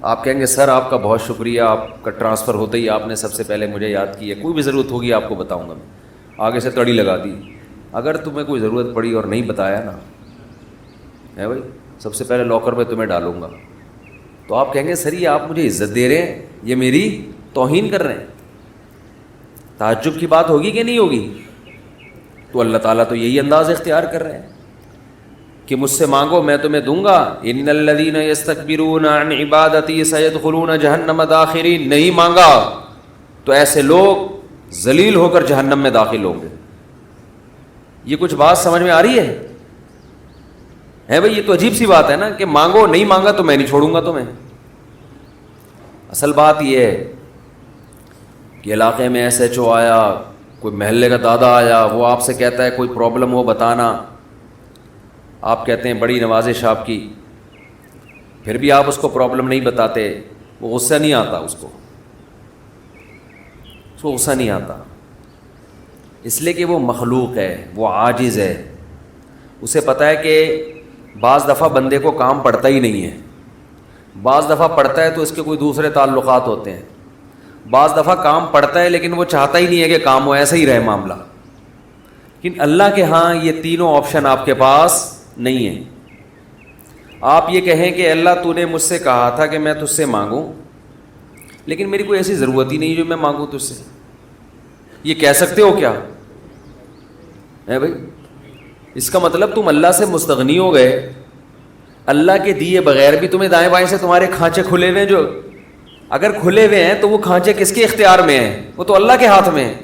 A: آپ کہیں گے سر آپ کا بہت شکریہ, آپ کا ٹرانسفر ہوتے ہی آپ نے سب سے پہلے مجھے یاد کی ہے, کوئی بھی ضرورت ہوگی آپ کو بتاؤں گا. میں آگے سے تڑی لگا دی. اگر تمہیں کوئی ضرورت پڑی اور نہیں بتایا نا ہے بھائی, سب سے پہلے لاکر میں تمہیں ڈالوں گا, تو آپ کہیں گے سر یہ آپ مجھے عزت دے رہے ہیں, یہ میری توہین کر رہے ہیں. تعجب کی بات ہوگی کہ نہیں ہوگی؟ تو اللہ تعالیٰ تو یہی انداز اختیار کر رہے ہیں کہ مجھ سے مانگو میں تمہیں دوں گا. ان الذین یستکبرون عن عبادتی سیدخلون جہنم داخرین. نہیں مانگا تو ایسے لوگ ذلیل ہو کر جہنم میں داخل ہوں گے. یہ کچھ بات سمجھ میں آ رہی ہے بھائی؟ یہ تو عجیب سی بات ہے نا کہ مانگو, نہیں مانگا تو میں نہیں چھوڑوں گا تمہیں. اصل بات یہ ہے کہ علاقے میں ایس ایچ او آیا, کوئی محلے کا دادا آیا, وہ آپ سے کہتا ہے کوئی پرابلم ہو بتانا, آپ کہتے ہیں بڑی نوازش آپ کی, پھر بھی آپ اس کو پرابلم نہیں بتاتے, وہ غصہ نہیں آتا, اس کو غصہ نہیں آتا, اس لیے کہ وہ مخلوق ہے, وہ عاجز ہے. اسے پتہ ہے کہ بعض دفعہ بندے کو کام پڑتا ہی نہیں ہے, بعض دفعہ پڑتا ہے تو اس کے کوئی دوسرے تعلقات ہوتے ہیں, بعض دفعہ کام پڑتا ہے لیکن وہ چاہتا ہی نہیں ہے کہ کام ہو, ایسا ہی رہے معاملہ. لیکن اللہ کے ہاں یہ تینوں آپشن آپ کے پاس نہیں ہے. آپ یہ کہیں کہ اللہ تو نے مجھ سے کہا تھا کہ میں تجھ سے مانگوں, لیکن میری کوئی ایسی ضرورت ہی نہیں جو میں مانگوں تجھ سے. یہ کہہ سکتے ہو کیا ہے بھائی؟ اس کا مطلب تم اللہ سے مستغنی ہو گئے. اللہ کے دیے بغیر بھی تمہیں دائیں بائیں سے تمہارے کھانچے کھلے ہوئے ہیں, جو اگر کھلے ہوئے ہیں تو وہ کھانچے کس کے اختیار میں ہیں؟ وہ تو اللہ کے ہاتھ میں ہیں.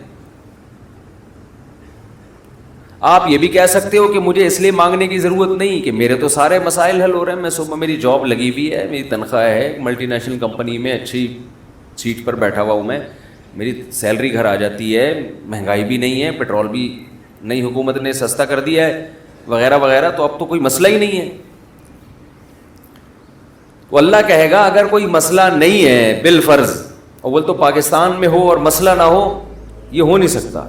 A: آپ یہ بھی کہہ سکتے ہو کہ مجھے اس لیے مانگنے کی ضرورت نہیں کہ میرے تو سارے مسائل حل ہو رہے ہیں, میں صبح میری جاب لگی ہوئی ہے, میری تنخواہ ہے, ملٹی نیشنل کمپنی میں اچھی سیٹ پر بیٹھا ہوا ہوں میں, میری سیلری گھر آ جاتی ہے, مہنگائی بھی نہیں ہے, پیٹرول بھی نئی حکومت نے سستا کر دیا ہے وغیرہ وغیرہ, تو اب تو کوئی مسئلہ ہی نہیں ہے. تو اللہ کہے گا اگر کوئی مسئلہ نہیں ہے بالفرض, اول تو پاکستان میں ہو اور مسئلہ نہ ہو, یہ ہو نہیں سکتا.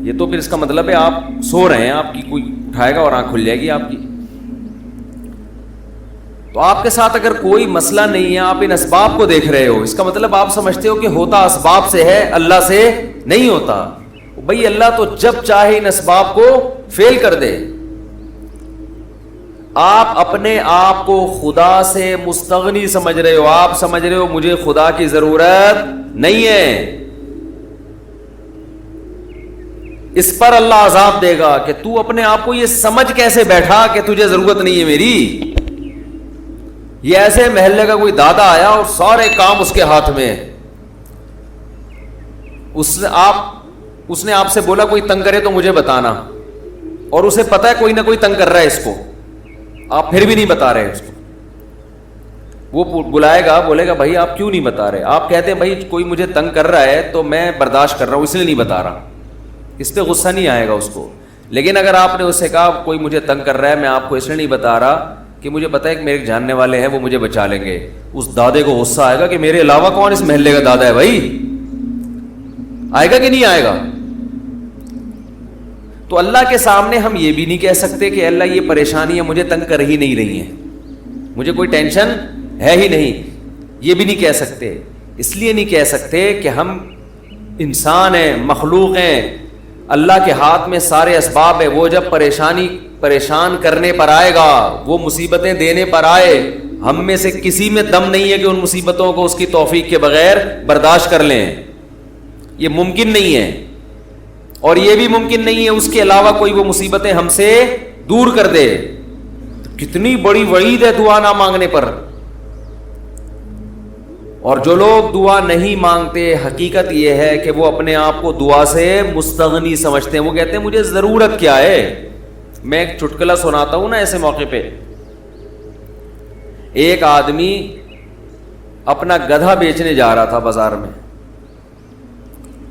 A: یہ تو پھر اس کا مطلب ہے آپ سو رہے ہیں, آپ کی کوئی اٹھائے گا اور آنکھ کھل جائے گی آپ کی. تو آپ کے ساتھ اگر کوئی مسئلہ نہیں ہے, آپ ان اسباب کو دیکھ رہے ہو, اس کا مطلب آپ سمجھتے ہو کہ ہوتا اسباب سے ہے, اللہ سے نہیں ہوتا. بھئی اللہ تو جب چاہے ان اسباب کو فیل کر دے. آپ اپنے آپ کو خدا سے مستغنی سمجھ رہے ہو, آپ سمجھ رہے ہو مجھے خدا کی ضرورت نہیں ہے. اس پر اللہ عذاب دے گا کہ تو اپنے آپ کو یہ سمجھ کیسے بیٹھا کہ تجھے ضرورت نہیں ہے میری. یہ ایسے محلے کا کوئی دادا آیا اور سارے کام اس کے ہاتھ میں ہے, اس نے آپ سے بولا کوئی تنگ کرے تو مجھے بتانا, اور اسے پتا ہے کوئی نہ کوئی تنگ کر رہا ہے اس کو, آپ پھر بھی نہیں بتا رہے اس کو. وہ بلائے گا, بولے گا بھائی آپ کیوں نہیں بتا رہے؟ آپ کہتے ہیں بھائی کوئی مجھے تنگ کر رہا ہے تو میں برداشت کر رہا ہوں اس لیے نہیں بتا رہا. اس پہ غصہ نہیں آئے گا اس کو. لیکن اگر آپ نے اسے کہا کوئی مجھے تنگ کر رہا ہے, میں آپ کو اس لیے نہیں بتا رہا کہ مجھے پتا ہے کہ میرے جاننے والے ہیں وہ مجھے بچا لیں گے, اس دادے کو غصہ آئے گا کہ میرے علاوہ کون اس محلے کا دادا ہے بھائی. آئے گا کہ نہیں آئے گا؟ تو اللہ کے سامنے ہم یہ بھی نہیں کہہ سکتے کہ اللہ یہ پریشانیاں مجھے تنگ کر ہی نہیں رہی ہیں, مجھے کوئی ٹینشن ہے ہی نہیں, یہ بھی نہیں کہہ سکتے. اس لیے نہیں کہہ سکتے کہ ہم انسان ہیں, مخلوق ہیں, اللہ کے ہاتھ میں سارے اسباب ہے. وہ جب پریشان کرنے پر آئے گا, وہ مصیبتیں دینے پر آئے, ہم میں سے کسی میں دم نہیں ہے کہ ان مصیبتوں کو اس کی توفیق کے بغیر برداشت کر لیں. یہ ممکن نہیں ہے. اور یہ بھی ممکن نہیں ہے اس کے علاوہ کوئی وہ مصیبتیں ہم سے دور کر دے. کتنی بڑی وعید ہے دعا نہ مانگنے پر. اور جو لوگ دعا نہیں مانگتے, حقیقت یہ ہے کہ وہ اپنے آپ کو دعا سے مستغنی سمجھتے ہیں. وہ کہتے ہیں مجھے ضرورت کیا ہے. میں ایک چٹکلا سناتا ہوں نا ایسے موقع پہ. ایک آدمی اپنا گدھا بیچنے جا رہا تھا بازار میں.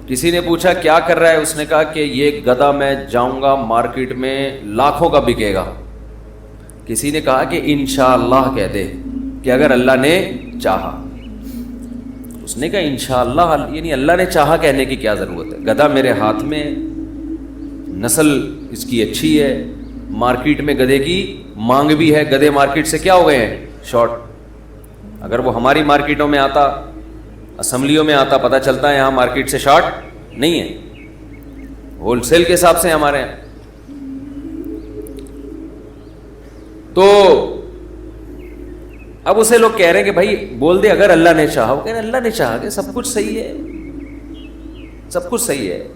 A: کسی نے پوچھا کیا کر رہا ہے؟ اس نے کہا کہ یہ گدھا میں جاؤں گا مارکیٹ میں لاکھوں کا بکے گا. کسی نے کہا کہ انشاءاللہ کہہ دے کہ اگر اللہ نے چاہا. اس نے کہا انشاءاللہ, یعنی اللہ نے چاہا کہنے کی کیا ضرورت ہے؟ گدھا میرے ہاتھ میں, نسل اس کی اچھی ہے, مارکیٹ میں گدھے کی مانگ بھی ہے, گدھے مارکیٹ سے کیا ہو گئے ہیں, شارٹ. اگر وہ ہماری مارکیٹوں میں آتا, اسمبلیوں میں آتا, پتہ چلتا ہے یہاں مارکیٹ سے شارٹ نہیں ہے, ہول سیل کے حساب سے ہمارے یہاں. تو اب اسے لوگ کہہ رہے ہیں کہ بھائی بول دے اگر اللہ نے چاہا. وہ کہہ رہے ہیں اللہ نے چاہا کہ سب کچھ صحیح ہے, سب کچھ صحیح ہے.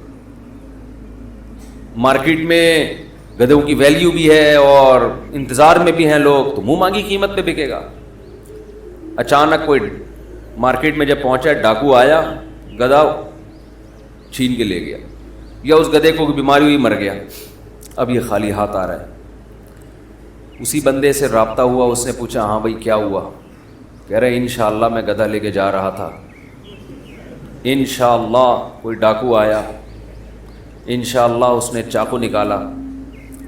A: مارکیٹ میں گدھوں کی ویلیو بھی ہے اور انتظار میں بھی ہیں لوگ, تو منہ مانگی قیمت پہ بکے گا. اچانک کوئی مارکیٹ میں جب پہنچا, ڈاکو آیا, گدھا چھین کے لے گیا, یا اس گدھے کو بیماری ہوئی مر گیا, اب یہ خالی ہاتھ آ رہا ہے. اسی بندے سے رابطہ ہوا, اس نے پوچھا ہاں بھائی کیا ہوا؟ کہہ رہے انشاءاللہ میں گدھا لے کے جا رہا تھا, انشاءاللہ کوئی ڈاکو آیا, انشاءاللہ اس نے چاقو نکالا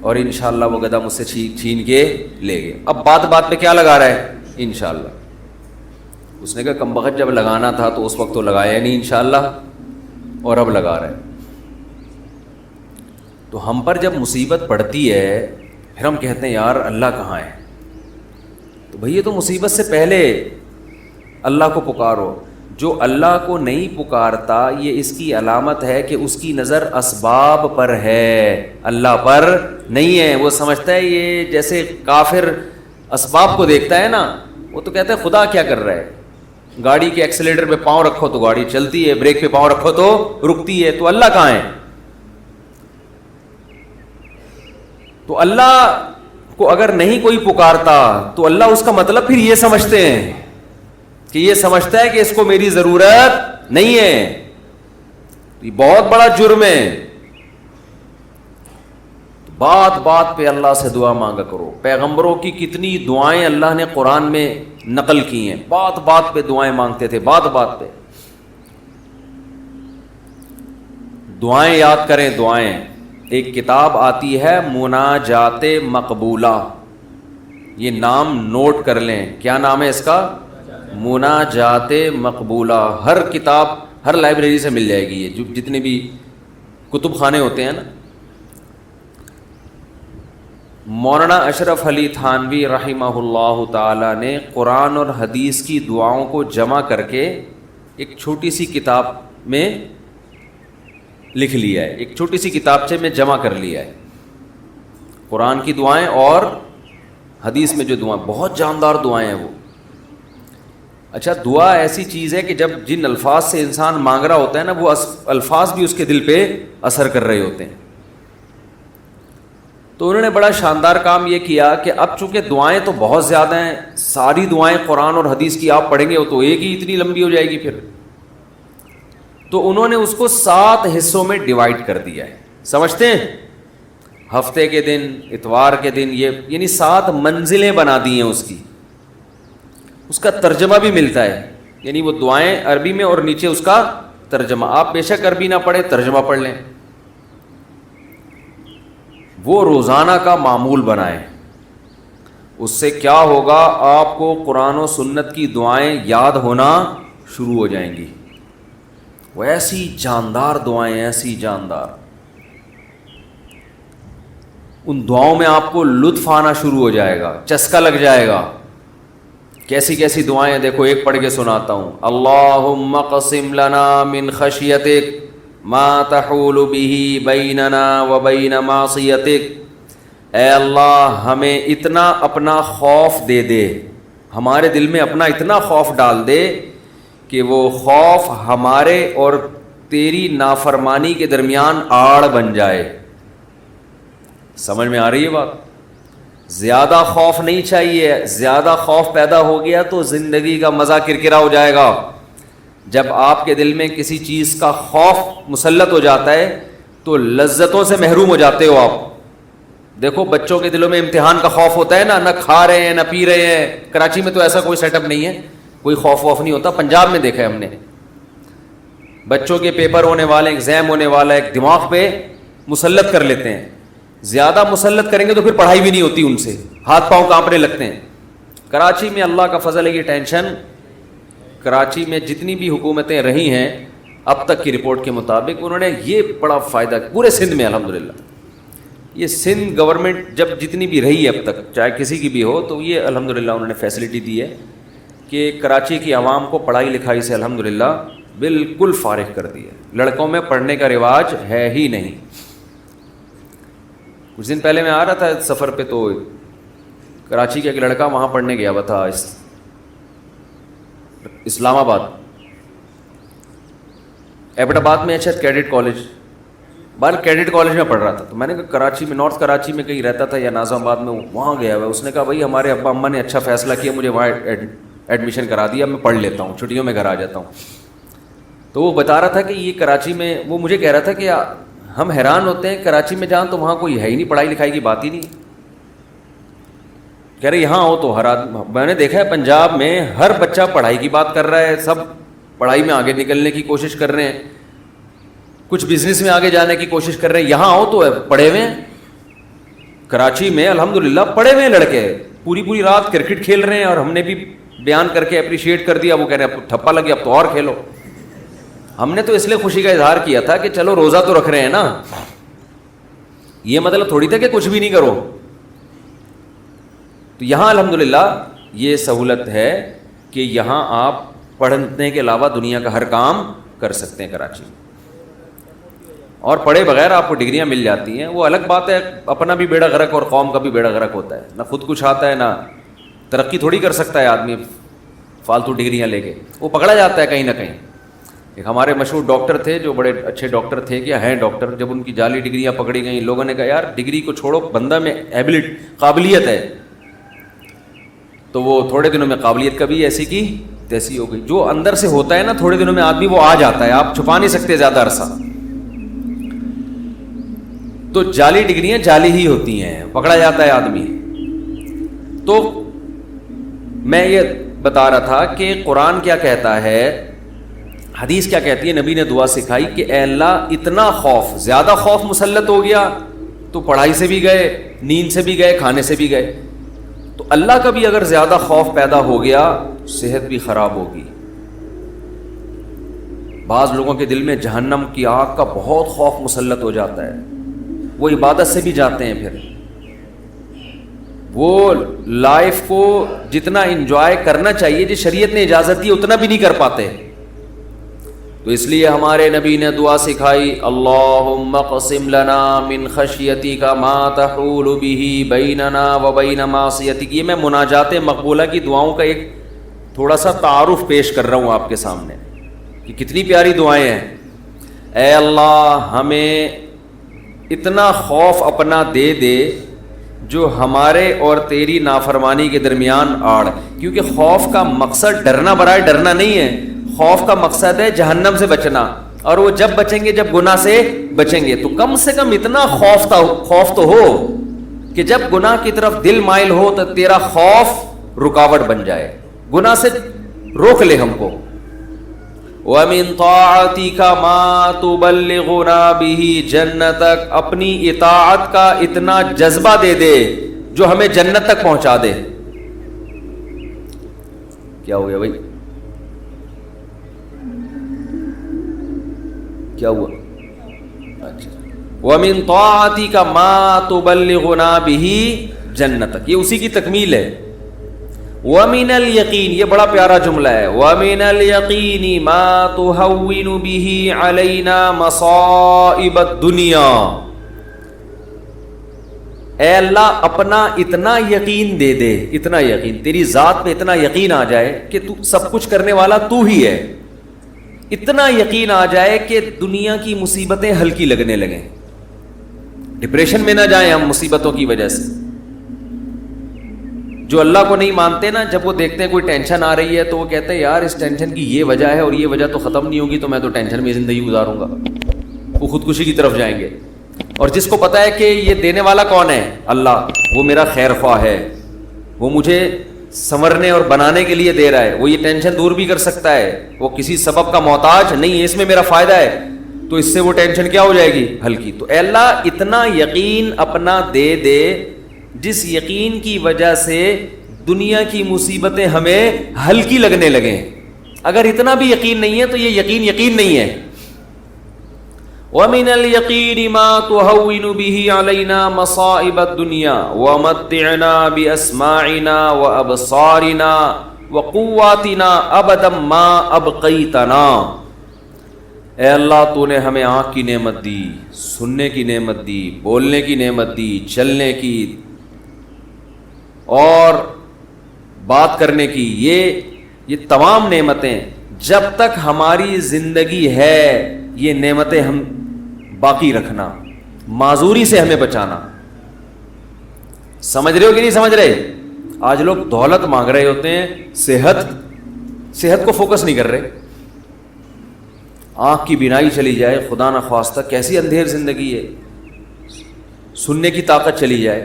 A: اور انشاءاللہ وہ گدھا مجھ سے چھین کے لے گیا. اب بات پہ کیا لگا رہا ہے؟ انشاءاللہ. اس نے کہا کمبخت جب لگانا تھا تو اس وقت تو لگایا نہیں انشاءاللہ, اور اب لگا رہا ہے. تو ہم پر جب مصیبت پڑتی ہے پھر ہم کہتے ہیں یار اللہ کہاں ہے؟ تو بھئی یہ تو مصیبت سے پہلے اللہ کو پکارو. جو اللہ کو نہیں پکارتا یہ اس کی علامت ہے کہ اس کی نظر اسباب پر ہے, اللہ پر نہیں ہے. وہ سمجھتا ہے یہ جیسے کافر اسباب کو دیکھتا ہے نا, وہ تو کہتا ہے خدا کیا کر رہا ہے, گاڑی کے ایکسیلیٹر پہ پاؤں رکھو تو گاڑی چلتی ہے, بریک پہ پاؤں رکھو تو رکتی ہے, تو اللہ کہاں ہے؟ تو اللہ کو اگر نہیں کوئی پکارتا تو اللہ اس کا مطلب پھر یہ سمجھتے ہیں کہ یہ سمجھتا ہے کہ اس کو میری ضرورت نہیں ہے. یہ بہت بڑا جرم ہے. بات پہ اللہ سے دعا مانگا کرو. پیغمبروں کی کتنی دعائیں اللہ نے قرآن میں نقل کی ہیں, بات پہ دعائیں مانگتے تھے, بات پہ دعائیں یاد کریں. دعائیں, ایک کتاب آتی ہے مناجات مقبولہ, یہ نام نوٹ کر لیں. کیا نام ہے اس کا؟ مناجات مقبولہ. ہر کتاب, ہر لائبریری سے مل جائے گی یہ, جو جتنے بھی کتب خانے ہوتے ہیں نا. مولانا اشرف علی تھانوی رحمہ اللہ تعالی نے قرآن اور حدیث کی دعاؤں کو جمع کر کے ایک چھوٹی سی کتاب میں لکھ لیا ہے, ایک چھوٹی سی کتابچے میں جمع کر لیا ہے. قرآن کی دعائیں اور حدیث میں جو دعائیں, بہت جاندار دعائیں ہیں وہ. اچھا, دعا ایسی چیز ہے کہ جب جن الفاظ سے انسان مانگ رہا ہوتا ہے نا, وہ الفاظ بھی اس کے دل پہ اثر کر رہے ہوتے ہیں. تو انہوں نے بڑا شاندار کام یہ کیا کہ اب چونکہ دعائیں تو بہت زیادہ ہیں, ساری دعائیں قرآن اور حدیث کی آپ پڑھیں گے تو ایک ہی اتنی لمبی ہو جائے گی پھر. تو انہوں نے اس کو 7 حصوں میں ڈیوائیڈ کر دیا ہے. سمجھتے ہیں؟ ہفتے کے دن, اتوار کے دن, یہ یعنی 7 منزلیں بنا دی ہیں اس کی. اس کا ترجمہ بھی ملتا ہے, یعنی وہ دعائیں عربی میں اور نیچے اس کا ترجمہ. آپ بے شک عربی نہ پڑھیں, ترجمہ پڑھ لیں. وہ روزانہ کا معمول بنائیں. اس سے کیا ہوگا, آپ کو قرآن و سنت کی دعائیں یاد ہونا شروع ہو جائیں گی. وہ ایسی جاندار دعائیں, ایسی جاندار, ان دعاؤں میں آپ کو لطف آنا شروع ہو جائے گا, چسکا لگ جائے گا. کیسی دیکھو, ایک پڑھ کے سناتا ہوں. اللہم قسم لنا من خشیتک ما تحول به بیننا وبین معصیتک. اے اللہ ہمیں اتنا اپنا خوف دے دے, ہمارے دل میں اپنا اتنا خوف ڈال دے کہ وہ خوف ہمارے اور تیری نافرمانی کے درمیان آڑ بن جائے. سمجھ میں آ رہی ہے بات؟ زیادہ خوف نہیں چاہیے. زیادہ خوف پیدا ہو گیا تو زندگی کا مزہ کرکرا ہو جائے گا. جب آپ کے دل میں کسی چیز کا خوف مسلط ہو جاتا ہے تو لذتوں سے محروم ہو جاتے ہو آپ. دیکھو بچوں کے دلوں میں امتحان کا خوف ہوتا ہے نا, نہ کھا رہے ہیں نہ پی رہے ہیں. کراچی میں تو ایسا کوئی سیٹ اپ نہیں ہے, کوئی خوف نہیں ہوتا. پنجاب میں دیکھا ہے ہم نے, بچوں کے پیپر ہونے والے, ایگزام ہونے والا, ایک دماغ پہ مسلط کر لیتے ہیں. زیادہ مسلط کریں گے تو پھر پڑھائی بھی نہیں ہوتی, ان سے ہاتھ پاؤں کانپنے لگتے ہیں. کراچی میں اللہ کا فضل ہے, یہ ٹینشن, کراچی میں جتنی بھی حکومتیں رہی ہیں اب تک کی رپورٹ کے مطابق انہوں نے یہ بڑا فائدہ پورے سندھ میں الحمدللہ, یہ سندھ گورنمنٹ جب جتنی بھی رہی ہے اب تک، چاہے کسی کی بھی ہو، تو یہ الحمدللہ انہوں نے فیسلٹی دی ہے کہ کراچی کی عوام کو پڑھائی لکھائی سے الحمدللہ بالکل فارغ کر دی ہے. لڑکوں میں پڑھنے کا رواج ہے ہی نہیں. کچھ دن پہلے میں آ رہا تھا سفر پہ، تو کراچی کا ایک لڑکا وہاں پڑھنے گیا ہوا تھا اسلام آباد، ایبٹ آباد میں ہے شاید کیڈٹ کالج، بال کیڈٹ کالج میں پڑھ رہا تھا. تو میں نے کہا کراچی میں، نارتھ کراچی میں کہیں رہتا تھا یا ناظم آباد میں، وہاں گیا ہوا. اس نے کہا بھائی ہمارے ابا اماں نے اچھا فیصلہ کیا، مجھے وہاں ایڈمیشن کرا دیا، میں پڑھ لیتا ہوں، چھٹیوں میں گھر آ جاتا ہوں. تو وہ بتا رہا تھا کہ یہ کراچی میں، وہ مجھے کہہ رہا تھا کہ ہم حیران ہوتے ہیں کراچی میں جان تو وہاں کوئی ہے ہی نہیں، پڑھائی لکھائی کی بات ہی نہیں. کہہ رہے یہاں ہو تو ہر آدمی، میں نے دیکھا ہے پنجاب میں ہر بچہ پڑھائی کی بات کر رہا ہے، سب پڑھائی میں آگے نکلنے کی کوشش کر رہے ہیں، کچھ بزنس میں آگے جانے کی کوشش کر رہے ہیں. یہاں ہو تو پڑھے ہوئے ہیں. کراچی میں الحمدللہ پڑھے ہوئے لڑکے پوری رات کرکٹ کھیل رہے ہیں، اور ہم نے بھی بیان کر کے اپریشیٹ کر دیا. وہ کہہ رہے ہیں اب ٹھپا لگ گیا، اب تو اور کھیلو. ہم نے تو اس لیے خوشی کا اظہار کیا تھا کہ چلو روزہ تو رکھ رہے ہیں نا، یہ مطلب تھوڑی تھا کہ کچھ بھی نہیں کرو. تو یہاں الحمدللہ یہ سہولت ہے کہ یہاں آپ پڑھنے کے علاوہ دنیا کا ہر کام کر سکتے ہیں کراچی میں، اور پڑھے بغیر آپ کو ڈگریاں مل جاتی ہیں. وہ الگ بات ہے، اپنا بھی بیڑا غرق اور قوم کا بھی بیڑا غرق ہوتا ہے. نہ خود کچھ آتا ہے، نہ ترقی تھوڑی کر سکتا ہے آدمی فالتو ڈگریاں لے کے، وہ پکڑا جاتا ہے کہیں نہ کہیں. ایک ہمارے مشہور ڈاکٹر تھے جو بڑے اچھے ڈاکٹر تھے، کیا ہیں ڈاکٹر، جب ان کی جعلی ڈگریاں پکڑی گئیں، لوگوں نے کہا یار ڈگری کو چھوڑو، بندہ میں قابلیت ہے. تو وہ تھوڑے دنوں میں قابلیت کبھی ایسی کی تیسی ہو گئی. جو اندر سے ہوتا ہے نا تھوڑے دنوں میں آدمی وہ آ جاتا ہے، آپ چھپا نہیں سکتے زیادہ عرصہ. تو جعلی ڈگریاں جعلی ہی ہوتی ہیں، پکڑا جاتا ہے آدمی. تو میں یہ بتا رہا تھا کہ قرآن کیا کہتا ہے، حدیث کیا کہتی ہے، نبی نے دعا سکھائی کہ اے اللہ اتنا خوف، زیادہ خوف مسلط ہو گیا تو پڑھائی سے بھی گئے، نیند سے بھی گئے، کھانے سے بھی گئے. تو اللہ کا بھی اگر زیادہ خوف پیدا ہو گیا صحت بھی خراب ہوگی. بعض لوگوں کے دل میں جہنم کی آگ کا بہت خوف مسلط ہو جاتا ہے، وہ عبادت سے بھی جاتے ہیں، پھر وہ لائف کو جتنا انجوائے کرنا چاہیے جس شریعت نے اجازت دی اتنا بھی نہیں کر پاتے. تو اس لیے ہمارے نبی نے دعا سکھائی، اللہم اقسم لنا من خشیتک ما تحول به بیننا وبین معصیتک. یہ میں مناجات مقبولہ کی دعاؤں کا ایک تھوڑا سا تعارف پیش کر رہا ہوں آپ کے سامنے کہ کتنی پیاری دعائیں ہیں. اے اللہ ہمیں اتنا خوف اپنا دے دے جو ہمارے اور تیری نافرمانی کے درمیان آڑ. کیونکہ خوف کا مقصد ڈرنا برائے ڈرنا نہیں ہے، خوف کا مقصد ہے جہنم سے بچنا. اور وہ جب بچیں گے جب گناہ سے بچیں گے. تو کم سے کم اتنا خوف تو ہو کہ جب گناہ کی طرف دل مائل ہو تو تیرا خوف رکاوٹ بن جائے، گناہ سے روک لے ہم کو. وَمِن طَاعَتِكَ مَا تُبَلِّغُنَا بِهِ جَنَّتَكَ. اپنی اطاعت کا اتنا جذبہ دے دے جو ہمیں جنت تک پہنچا دے. کیا ہو گیا بھائی، کیا ہوا؟ اچھا، وَمِن طَاعَتِكَ مَا تُبَلِّغُنَا بِهِ جَنَّتَكَ، یہ اسی کی تکمیل ہے. وَمِنَ الْيَقِينِ، یہ بڑا پیارا جملہ ہے، وَمِنَ الْيَقِينِ مَا تُهَوِّنُ بِهِ عَلَيْنَا مَصَائِبَ الدُّنْيَا. اے اللہ اپنا اتنا یقین دے دے، اتنا یقین، تیری ذات پہ اتنا یقین آ جائے کہ تو سب کچھ کرنے والا تو ہی ہے. اتنا یقین آ جائے کہ دنیا کی مصیبتیں ہلکی لگنے لگیں، ڈپریشن میں نہ جائیں ہم مصیبتوں کی وجہ سے. جو اللہ کو نہیں مانتے نا، جب وہ دیکھتے ہیں کوئی ٹینشن آ رہی ہے تو وہ کہتے ہیں یار اس ٹینشن کی یہ وجہ ہے اور یہ وجہ تو ختم نہیں ہوگی، تو میں تو ٹینشن میں زندگی گزاروں گا. وہ خودکشی کی طرف جائیں گے. اور جس کو پتا ہے کہ یہ دینے والا کون ہے، اللہ، وہ میرا خیر خواہ ہے، وہ مجھے سنورنے اور بنانے کے لیے دے رہا ہے، وہ یہ ٹینشن دور بھی کر سکتا ہے، وہ کسی سبب کا محتاج نہیں ہے، اس میں میرا فائدہ ہے، تو اس سے وہ ٹینشن کیا ہو جائے گی، ہلکی. تو اے اللہ اتنا یقین اپنا دے دے جس یقین کی وجہ سے دنیا کی مصیبتیں ہمیں ہلکی لگنے لگیں. اگر اتنا بھی یقین نہیں ہے تو یہ یقین نہیں ہے. وَمِنَ الْيَقِينِ مَا تُهَوِّنُ بِهِ عَلَيْنَا مَصَائِبَ الدُّنْيَا وَمَتِّعْنَا بِأَسْمَاعِنَا وَأَبْصَارِنَا وَقُوَّاتِنَا أَبَدًا مَا أَبْقَيْتَنَا۔ اے اللہ تو نے ہمیں آنکھ کی نعمت دی، سننے کی نعمت دی، بولنے کی نعمت دی، چلنے کی اور بات کرنے کی، یہ تمام نعمتیں جب تک ہماری زندگی ہے یہ نعمتیں ہم باقی رکھنا، معذوری سے ہمیں بچانا۔ سمجھ رہے ہو کہ نہیں سمجھ رہے؟ آج لوگ دولت مانگ رہے ہوتے ہیں، صحت کو فوکس نہیں کر رہے۔ آنکھ کی بینائی چلی جائے خدا نخواستہ، کیسی اندھیر زندگی ہے، سننے کی طاقت چلی جائے۔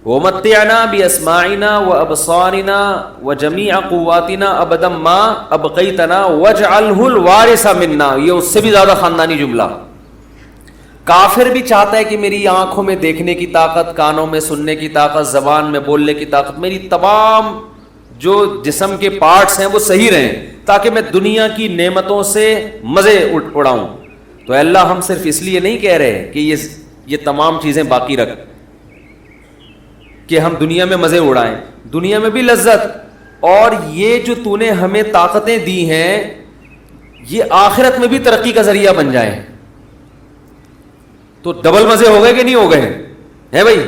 A: وَمَتِّعْنَا بِأَسْمَاعِنَا وَأَبْصَارِنَا وَجَمِيعَ قُوَّاتِنَا أَبَدًا مَا أَبْقَيْتَنَا وَاجْعَلْهُ الْوَارِثَ مِنَّا۔ یہ اس سے بھی زیادہ خاندانی جملہ۔ کافر بھی چاہتا ہے کہ میری آنکھوں میں دیکھنے کی طاقت، کانوں میں سننے کی طاقت، زبان میں بولنے کی طاقت، میری تمام جو جسم کے پارٹس ہیں وہ صحیح رہیں تاکہ میں دنیا کی نعمتوں سے مزے اڑاؤں۔ تو اللہ ہم صرف اس لیے نہیں کہہ رہے کہ یہ تمام چیزیں باقی رکھ کہ ہم دنیا میں مزے اڑائیں، دنیا میں بھی لذت، اور یہ جو تو نے ہمیں طاقتیں دی ہیں یہ آخرت میں بھی ترقی کا ذریعہ بن جائیں، تو ڈبل مزے ہو گئے کہ نہیں ہو گئے ہیں بھائی؟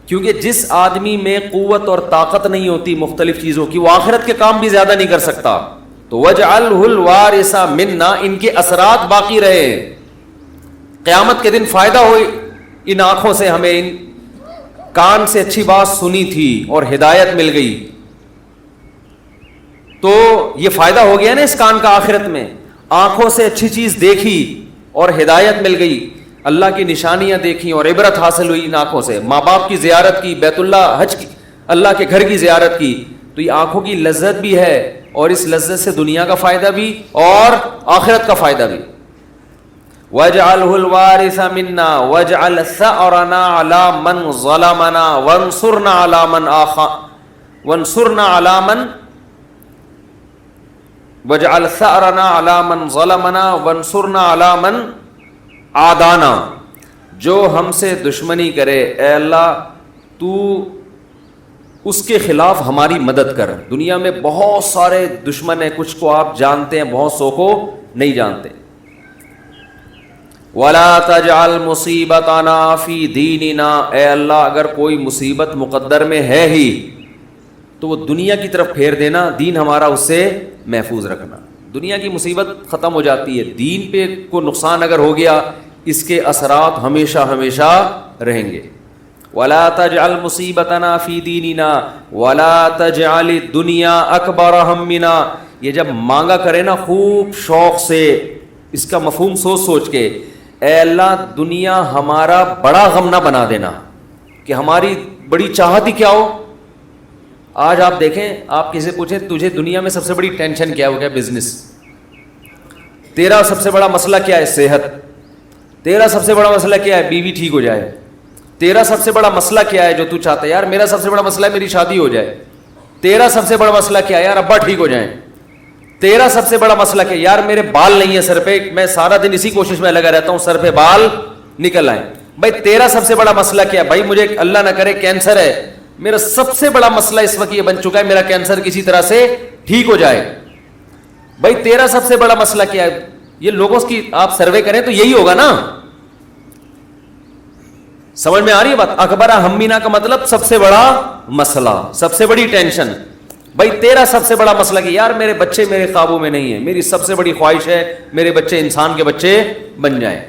A: کیونکہ جس آدمی میں قوت اور طاقت نہیں ہوتی مختلف چیزوں کی، وہ آخرت کے کام بھی زیادہ نہیں کر سکتا۔ تو وَاجْعَلْهُ الْوَارِثَ مِنَّا، ان کے اثرات باقی رہے، قیامت کے دن فائدہ ہو۔ ان آنکھوں سے ہمیں، ان کان سے اچھی بات سنی تھی اور ہدایت مل گئی، تو یہ فائدہ ہو گیا نا اس کان کا آخرت میں۔ آنکھوں سے اچھی چیز دیکھی اور ہدایت مل گئی، اللہ کی نشانیاں دیکھیں اور عبرت حاصل ہوئی ان آنکھوں سے، ماں باپ کی زیارت کی، بیت اللہ حج کی، اللہ کے گھر کی زیارت کی، تو یہ آنکھوں کی لذت بھی ہے، اور اس لذت سے دنیا کا فائدہ بھی اور آخرت کا فائدہ بھی۔ وَاجْعَلْهُ الْوَارِثَ مِنَّا وَاجْعَلْ ثَأْرَنَا عَلَى مَنْ ظَلَمَنَا وَانصُرْنَا عَلَى مَنْ وَانصُرْنَا عَلَى مَنْ وَاجْعَلْ ثَأْرَنَا عَلَى مَنْ ظَلَمَنَا وَانصُرْنَا عَلَى مَنْ عَادَانَا۔ جو ہم سے دشمنی کرے اے اللہ تو اس کے خلاف ہماری مدد کر۔ دنیا میں بہت سارے دشمن ہیں، کچھ کو آپ جانتے ہیں، بہت سو کو نہیں جانتے۔ وَلَا تَجْعَلْ مُصِيبَتَنَا فِي دِينِنَا، اے اللہ اگر کوئی مصیبت مقدر میں ہے ہی تو وہ دنیا کی طرف پھیر دینا، دین ہمارا اس سے محفوظ رکھنا۔ دنیا کی مصیبت ختم ہو جاتی ہے، دین پہ کو نقصان اگر ہو گیا اس کے اثرات ہمیشہ ہمیشہ رہیں گے۔ وَلَا تَجْعَلْ مُصِيبَتَنَا فِي دِينِنَا وَلَا تَجْعَلِ الدُّنْيَا أَكْبَرَ هَمِّنَا۔ یہ جب مانگا کرے نا خوب شوق سے، اس کا مفہوم سوچ کے، اے اللہ دنیا ہمارا بڑا غم نہ بنا دینا، کہ ہماری بڑی چاہت ہی کیا ہو۔ آج آپ دیکھیں، آپ کسی سے پوچھیں تجھے دنیا میں سب سے بڑی ٹینشن کیا ہو، کیا بزنس، تیرا سب سے بڑا مسئلہ کیا ہے، صحت، تیرا سب سے بڑا مسئلہ کیا ہے، بیوی ٹھیک ہو جائے، تیرا سب سے بڑا مسئلہ کیا ہے جو تو چاہتا ہے، یار میرا سب سے بڑا مسئلہ ہے میری شادی ہو جائے، تیرا سب سے بڑا مسئلہ کیا ہے، یار ابا ٹھیک ہو جائیں، تیرا سب سے بڑا مسئلہ کیا ہے، یار میرے بال نہیں ہے سر پہ، میں سارا دن اسی کوشش میں لگا رہتا ہوں سر پہ بال نکل آئیں۔ بھائی تیرا سب سے بڑا مسئلہ کیا ہے، بھائی مجھے اللہ نہ کرے کینسر ہے، میرا سب سے بڑا مسئلہ اس وقت یہ بن چکا ہے میرا کینسر کسی طرح سے ٹھیک ہو جائے۔ بھائی تیرا سب سے بڑا مسئلہ کیا ہے، یہ لوگوں کی آپ سروے کریں تو یہی ہوگا نا۔ سمجھ میں آ رہی ہے بات؟ اکبر ہمینا کا مطلب سب سے بڑا مسئلہ، سب سے بڑی ٹینشن۔ بھائی تیرا سب سے بڑا مسئلہ کہ یار میرے بچے میرے قابو میں نہیں ہیں، میری سب سے بڑی خواہش ہے میرے بچے انسان کے بچے بن جائیں۔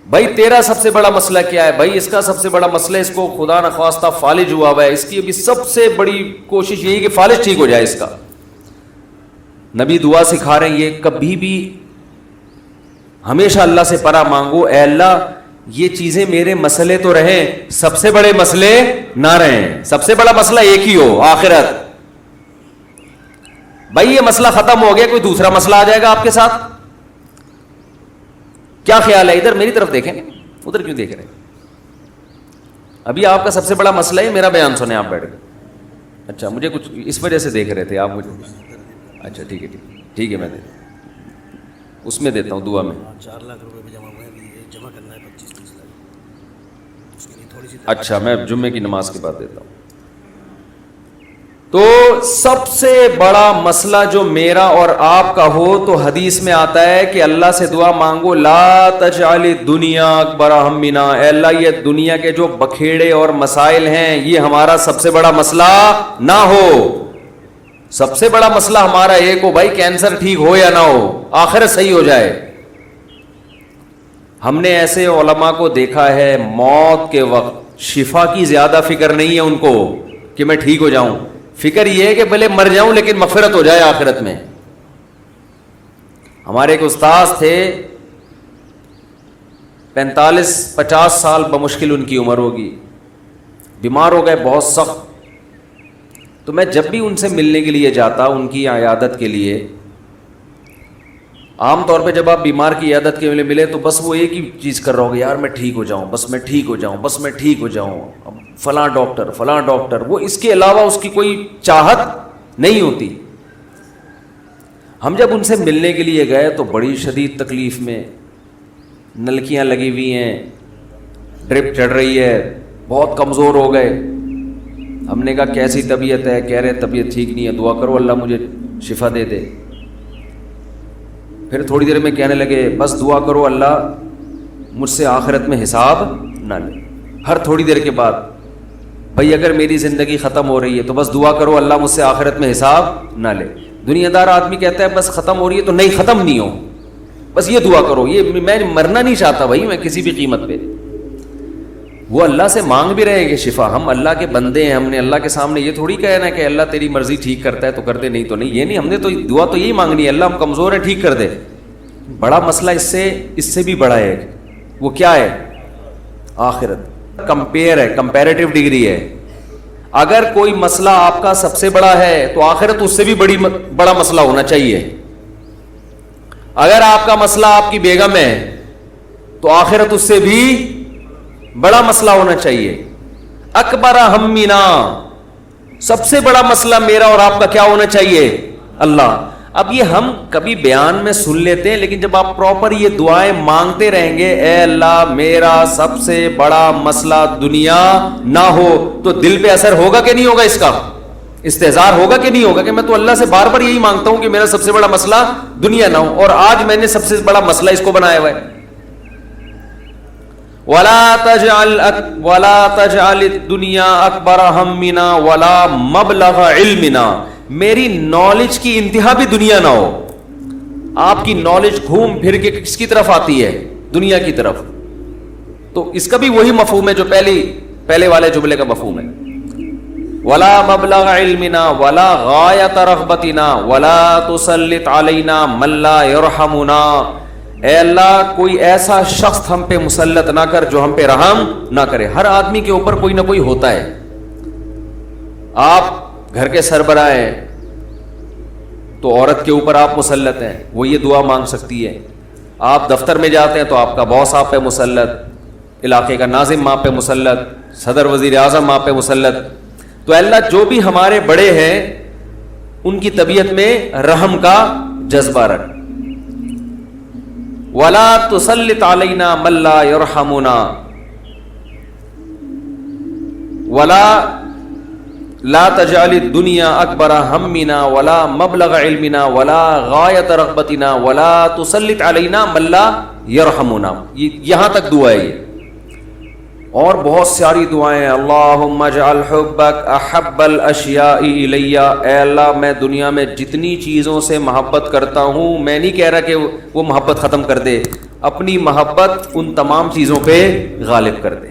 A: بھائی تیرا سب سے بڑا مسئلہ کیا ہے، بھائی اس کا سب سے بڑا مسئلہ اس کو خدا نخواستہ فالج ہوا ہوا ہے، اس کی ابھی سب سے بڑی کوشش یہی کہ فالج ٹھیک ہو جائے اس کا۔ نبی دعا سکھا رہے ہیں یہ کبھی بھی ہمیشہ اللہ سے پناہ مانگو، اے اللہ یہ چیزیں میرے مسئلے تو رہیں، سب سے بڑے مسئلے نہ رہیں، سب سے بڑا مسئلہ ایک ہی ہو، آخرت۔ بھائی یہ مسئلہ ختم ہو گیا، کوئی دوسرا مسئلہ آ جائے گا آپ کے ساتھ، کیا خیال ہے؟ ادھر میری طرف دیکھیں، ادھر کیوں دیکھ رہے ہیں؟ ابھی آپ کا سب سے بڑا مسئلہ ہے میرا بیان سنیں آپ بیٹھ کے۔ اچھا مجھے کچھ اس وجہ سے دیکھ رہے تھے آپ مجھے، اچھا ٹھیک ہے ٹھیک ہے میں اس میں دیتا ہوں دعا میں.
B: 4 لاکھ روپے بھی جمع ہوئے ہیں, ابھی جمع کرنا ہے 25-30 لاکھ, اس کے لیے تھوڑی سی.
A: اچھا, میں جمعے کی نماز کے بعد دیتا ہوں. تو سب سے بڑا مسئلہ جو میرا اور آپ کا ہو تو حدیث میں آتا ہے کہ اللہ سے دعا مانگو, لا تجعل الدنیا اکبر ہمنا, اے اللہ یہ دنیا کے جو بکھیڑے اور مسائل ہیں یہ ہمارا سب سے بڑا مسئلہ نہ ہو. سب سے بڑا مسئلہ ہمارا ایک ہو بھائی, کینسر ٹھیک ہو یا نہ ہو, آخرت صحیح ہو جائے. ہم نے ایسے علماء کو دیکھا ہے موت کے وقت شفا کی زیادہ فکر نہیں ہے ان کو کہ میں ٹھیک ہو جاؤں, فکر یہ ہے کہ بھلے مر جاؤں لیکن مغفرت ہو جائے آخرت میں. ہمارے ایک استاذ تھے, 45-50 سال بمشکل ان کی عمر ہوگی, بیمار ہو گئے بہت سخت. تو میں جب بھی ان سے ملنے کے لیے جاتا, ان کی عیادت کے لیے, عام طور پہ جب آپ بیمار کی عیادت کے لیے ملے تو بس وہ ایک ہی چیز کر رہا ہوگا, یار میں ٹھیک ہو جاؤں, بس میں ٹھیک ہو جاؤں, بس میں ٹھیک ہو جاؤں, فلاں ڈاکٹر, وہ اس کے علاوہ اس کی کوئی چاہت نہیں ہوتی. ہم جب ان سے ملنے کے لیے گئے تو بڑی شدید تکلیف میں, نلکیاں لگی ہوئی ہیں, ڈرپ چڑھ رہی ہے, بہت کمزور ہو گئے. ہم نے کہا کیسی طبیعت ہے؟ کہہ رہے طبیعت ٹھیک نہیں ہے, دعا کرو اللہ مجھے شفا دے دے. پھر تھوڑی دیر میں کہنے لگے بس دعا کرو اللہ مجھ سے آخرت میں حساب نہ لے. ہر تھوڑی دیر کے بعد, بھائی اگر میری زندگی ختم ہو رہی ہے تو بس دعا کرو اللہ مجھ سے آخرت میں حساب نہ لے. دنیا دار آدمی کہتا ہے بس ختم ہو رہی ہے تو نہیں, ختم نہیں ہو, بس یہ دعا کرو, یہ میں مرنا نہیں چاہتا بھائی میں کسی بھی قیمت پہ. وہ اللہ سے مانگ بھی رہے کہ شفا, ہم اللہ کے بندے ہیں, ہم نے اللہ کے سامنے یہ تھوڑی کہنا کہ اللہ تیری مرضی ٹھیک کرتا ہے تو کر دے, نہیں تو نہیں, یہ نہیں, ہم نے تو دعا تو یہی مانگنی ہے اللہ ہم کمزور ہیں ٹھیک کر دے. بڑا مسئلہ اس سے بھی بڑا ہے, وہ کیا ہے؟ آخرت. کمپیئر ہے, کمپیریٹیو ڈگری ہے. اگر کوئی مسئلہ آپ کا سب سے بڑا ہے تو آخرت اس سے بھی بڑا مسئلہ ہونا چاہیے. اگر آپ کا مسئلہ آپ کی بیگم ہے تو آخرت اس سے بھی بڑا مسئلہ ہونا چاہیے. اکبر ہمنا, سب سے بڑا مسئلہ میرا اور آپ کا کیا ہونا چاہیے؟ اللہ. اب یہ ہم کبھی بیان میں سن لیتے ہیں, لیکن جب آپ پراپر یہ دعائیں مانگتے رہیں گے, اے اللہ میرا سب سے بڑا مسئلہ دنیا نہ ہو, تو دل پہ اثر ہوگا کہ نہیں ہوگا, اس کا استحضار ہوگا کہ نہیں ہوگا کہ میں تو اللہ سے بار بار یہی مانگتا ہوں کہ میرا سب سے بڑا مسئلہ دنیا نہ ہو, اور آج میں نے سب سے بڑا مسئلہ اس کو بنایا ہوا ہے. وَلَا تَجْعَلِ الدُّنْيَا أَكْبَرَ هَمِّنَا وَلَا مَبْلَغَ عِلْمِنَا, میری نالج کی انتہا بھی دنیا نہ ہو. آپ کی نالج گھوم پھر کے کس کی طرف آتی ہے؟ دنیا کی طرف. تو اس کا بھی وہی مفہوم ہے جو پہلے والے جملے کا مفہوم ہے. وَلَا مَبْلَغَ عِلْمِنَا وَلَا غَایَةَ رَغْبَتِنَا وَلَا تُسَلِّطْ عَلَيْنَا مَن لَّا يَرْحَمُنَا, اے اللہ کوئی ایسا شخص ہم پہ مسلط نہ کر جو ہم پہ رحم نہ کرے. ہر آدمی کے اوپر کوئی نہ کوئی ہوتا ہے. آپ گھر کے سربراہ ہیں تو عورت کے اوپر آپ مسلط ہیں, وہ یہ دعا مانگ سکتی ہے. آپ دفتر میں جاتے ہیں تو آپ کا باس آپ پہ مسلط, علاقے کا ناظم آپ پہ مسلط, صدر وزیر اعظم آپ پہ مسلط. تو اللہ جو بھی ہمارے بڑے ہیں ان کی طبیعت میں رحم کا جذبہ رکھ. وَلَا تُسَلِّطْ عَلَيْنَا مَن لَّا يَرْحَمُنَا وَلَا لا تجعل الدنیا اکبر ہمنا ولا مبلغ علمنا ولا غایت رغبتنا ولا تسلط علینا من لا یرحمنا. یہاں تک دعا ہے یہ, اور بہت ساری دعائیں. اللہم اجعل حبک احب الاشیاء الی, اے اللہ میں دنیا میں جتنی چیزوں سے محبت کرتا ہوں, میں نہیں کہہ رہا کہ وہ محبت ختم کر دے, اپنی محبت ان تمام چیزوں پہ غالب کر دے.